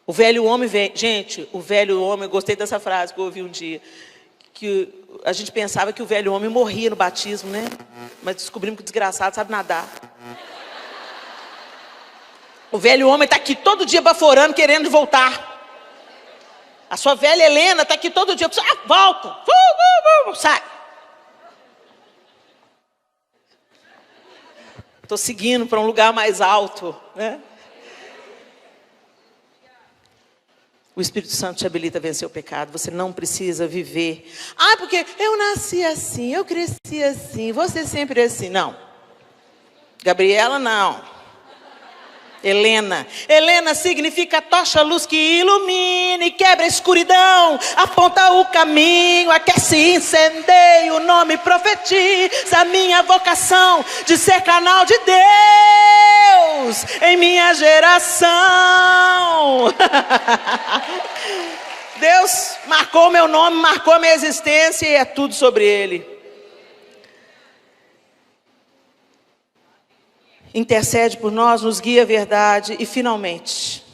O velho homem vem. Gente, o velho homem, eu gostei dessa frase que eu ouvi um dia. Que a gente pensava que o velho homem morria no batismo, né? Mas descobrimos que o desgraçado sabe nadar. O velho homem está aqui todo dia baforando, querendo voltar. A sua velha Helena está aqui todo dia. Volta. Sai. Estou seguindo para um lugar mais alto, né? O Espírito Santo te habilita a vencer o pecado. Você não precisa viver. Porque eu nasci assim, eu cresci assim, você sempre é assim. Não. Gabriela, não. Helena. Helena significa tocha, luz que ilumina e quebra a escuridão. Aponta o caminho, aquece e incendeia. O nome profetiza a minha vocação de ser canal de Deus em minha geração. Deus marcou meu nome, marcou a minha existência e é tudo sobre Ele. Intercede por nós, nos guia a verdade e finalmente,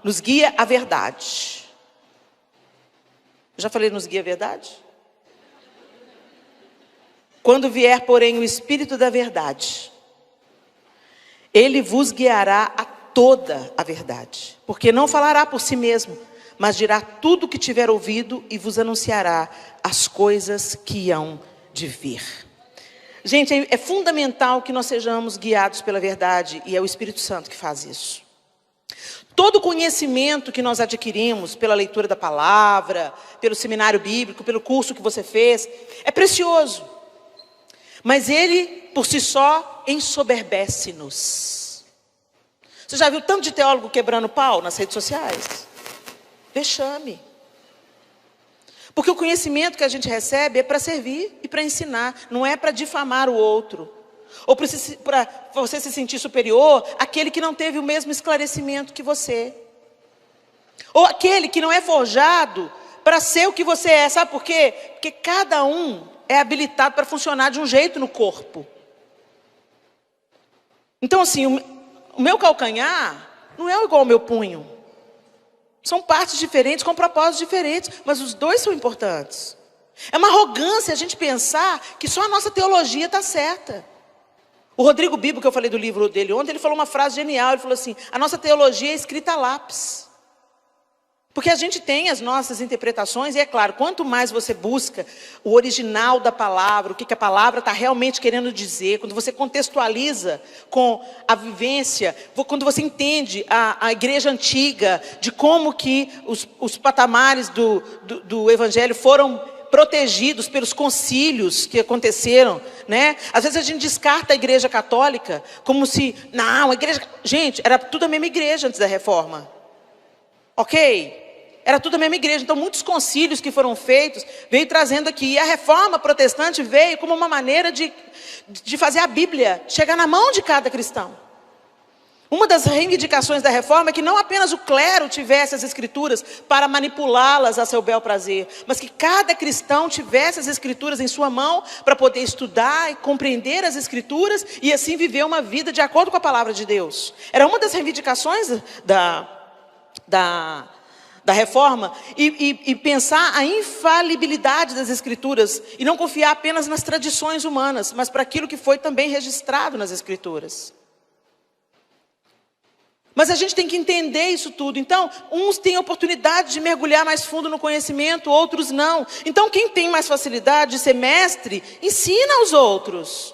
nos guia a verdade. Eu já falei nos guia a verdade? Quando vier, porém, o Espírito da verdade, Ele vos guiará a toda a verdade, porque não falará por si mesmo, mas dirá tudo o que tiver ouvido e vos anunciará as coisas que hão de vir. Gente, é fundamental que nós sejamos guiados pela verdade, e é o Espírito Santo que faz isso. Todo conhecimento que nós adquirimos pela leitura da palavra, pelo seminário bíblico, pelo curso que você fez, é precioso. Mas ele, por si só, ensoberbece-nos. Você já viu tanto de teólogo quebrando pau nas redes sociais? Vexame. Porque o conhecimento que a gente recebe é para servir e para ensinar, não é para difamar o outro. Ou para você se sentir superior àquele que não teve o mesmo esclarecimento que você. Ou aquele que não é forjado para ser o que você é. Sabe por quê? Porque cada um é habilitado para funcionar de um jeito no corpo. Então assim, o meu calcanhar não é igual ao meu punho. São partes diferentes, com propósitos diferentes, mas os dois são importantes. É uma arrogância a gente pensar que só a nossa teologia está certa. O Rodrigo Bibo, que eu falei do livro dele ontem, ele falou uma frase genial, ele falou assim, a nossa teologia é escrita a lápis. Porque a gente tem as nossas interpretações, e é claro, quanto mais você busca o original da palavra, o que a palavra está realmente querendo dizer, quando você contextualiza com a vivência, quando você entende a igreja antiga, de como que os patamares do evangelho foram protegidos pelos concílios que aconteceram, né? Às vezes a gente descarta a igreja católica como se, não, a igreja... Gente, era tudo a mesma igreja antes da reforma. Ok? Era tudo a mesma igreja. Então muitos concílios que foram feitos veio trazendo aqui. E a reforma protestante veio como uma maneira de fazer a Bíblia chegar na mão de cada cristão. Uma das reivindicações da reforma é que não apenas o clero tivesse as escrituras para manipulá-las a seu bel prazer, mas que cada cristão tivesse as escrituras em sua mão para poder estudar e compreender as escrituras e assim viver uma vida de acordo com a palavra de Deus. Era uma das reivindicações da reforma e pensar a infalibilidade das escrituras e não confiar apenas nas tradições humanas, mas para aquilo que foi também registrado nas escrituras. Mas a gente tem que entender isso tudo. Então, uns têm a oportunidade de mergulhar mais fundo no conhecimento, outros não. Então, quem tem mais facilidade de ser mestre, ensina aos outros.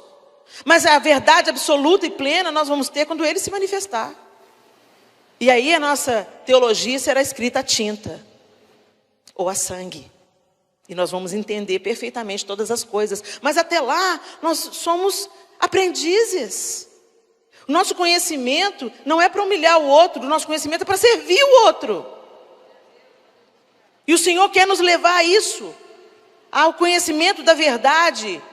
Mas a verdade absoluta e plena nós vamos ter quando ele se manifestar. E aí a nossa teologia será escrita a tinta ou a sangue. E nós vamos entender perfeitamente todas as coisas. Mas até lá, nós somos aprendizes. O nosso conhecimento não é para humilhar o outro, o nosso conhecimento é para servir o outro. E o Senhor quer nos levar a isso, ao conhecimento da verdade.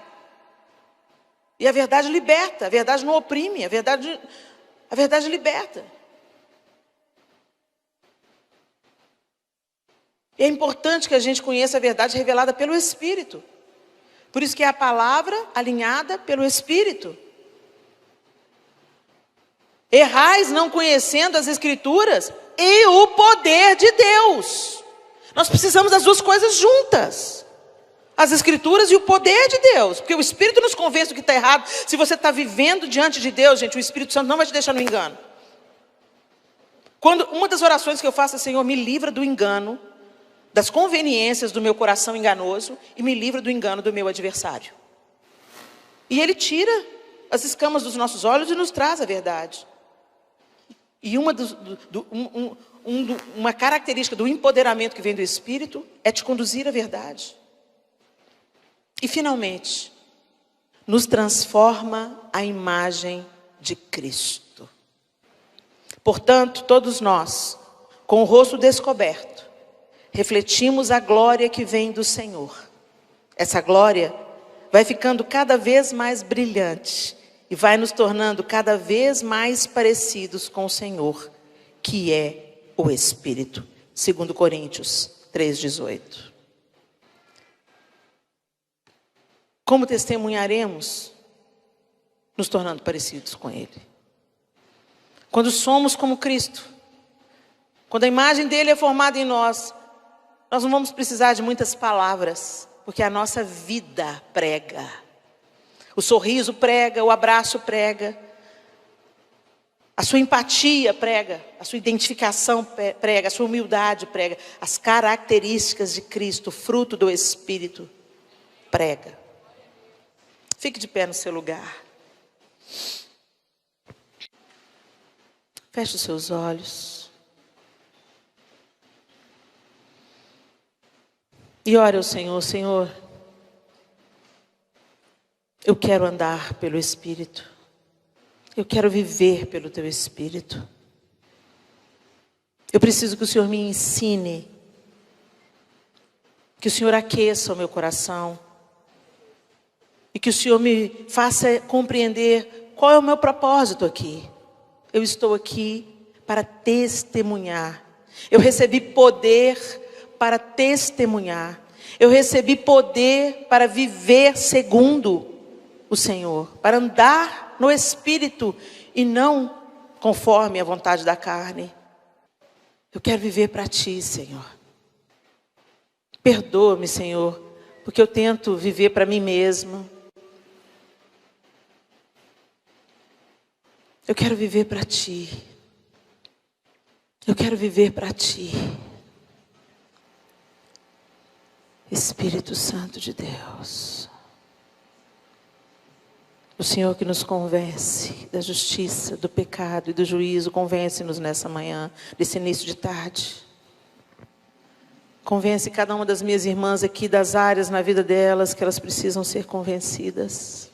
E a verdade liberta, a verdade não oprime, a verdade liberta. E é importante que a gente conheça a verdade revelada pelo Espírito. Por isso que é a palavra alinhada pelo Espírito. Errais não conhecendo as Escrituras e o poder de Deus. Nós precisamos das duas coisas juntas. As Escrituras e o poder de Deus. Porque o Espírito nos convence do que está errado. Se você está vivendo diante de Deus, gente, o Espírito Santo não vai te deixar no engano. Uma das orações que eu faço é: Senhor, me livra do engano, das conveniências do meu coração enganoso e me livra do engano do meu adversário. E Ele tira as escamas dos nossos olhos e nos traz a verdade. E uma característica do empoderamento que vem do Espírito é te conduzir à verdade. E finalmente, nos transforma à imagem de Cristo. Portanto, todos nós, com o rosto descoberto, refletimos a glória que vem do Senhor. Essa glória vai ficando cada vez mais brilhante e vai nos tornando cada vez mais parecidos com o Senhor, que é o Espírito. 2 Coríntios 3,18. Como testemunharemos? Nos tornando parecidos com Ele. Quando somos como Cristo, quando a imagem dele é formada em nós, nós não vamos precisar de muitas palavras, porque a nossa vida prega. O sorriso prega, o abraço prega, a sua empatia prega, a sua identificação prega, a sua humildade prega, as características de Cristo, fruto do Espírito, prega. Fique de pé no seu lugar. Feche os seus olhos. E ore ao Senhor: Senhor, eu quero andar pelo Espírito. Eu quero viver pelo Teu Espírito. Eu preciso que o Senhor me ensine. Que o Senhor aqueça o meu coração. E que o Senhor me faça compreender qual é o meu propósito aqui. Eu estou aqui para testemunhar. Eu recebi poder para testemunhar. Eu recebi poder para viver segundo o Senhor, para andar no Espírito e não conforme a vontade da carne. Eu quero viver para Ti, Senhor. Perdoa-me, Senhor, porque eu tento viver para mim mesma. Eu quero viver para Ti. Eu quero viver para Ti. Espírito Santo de Deus. O Senhor que nos convence da justiça, do pecado e do juízo, convence-nos nessa manhã, nesse início de tarde. Convence cada uma das minhas irmãs aqui das áreas na vida delas que elas precisam ser convencidas.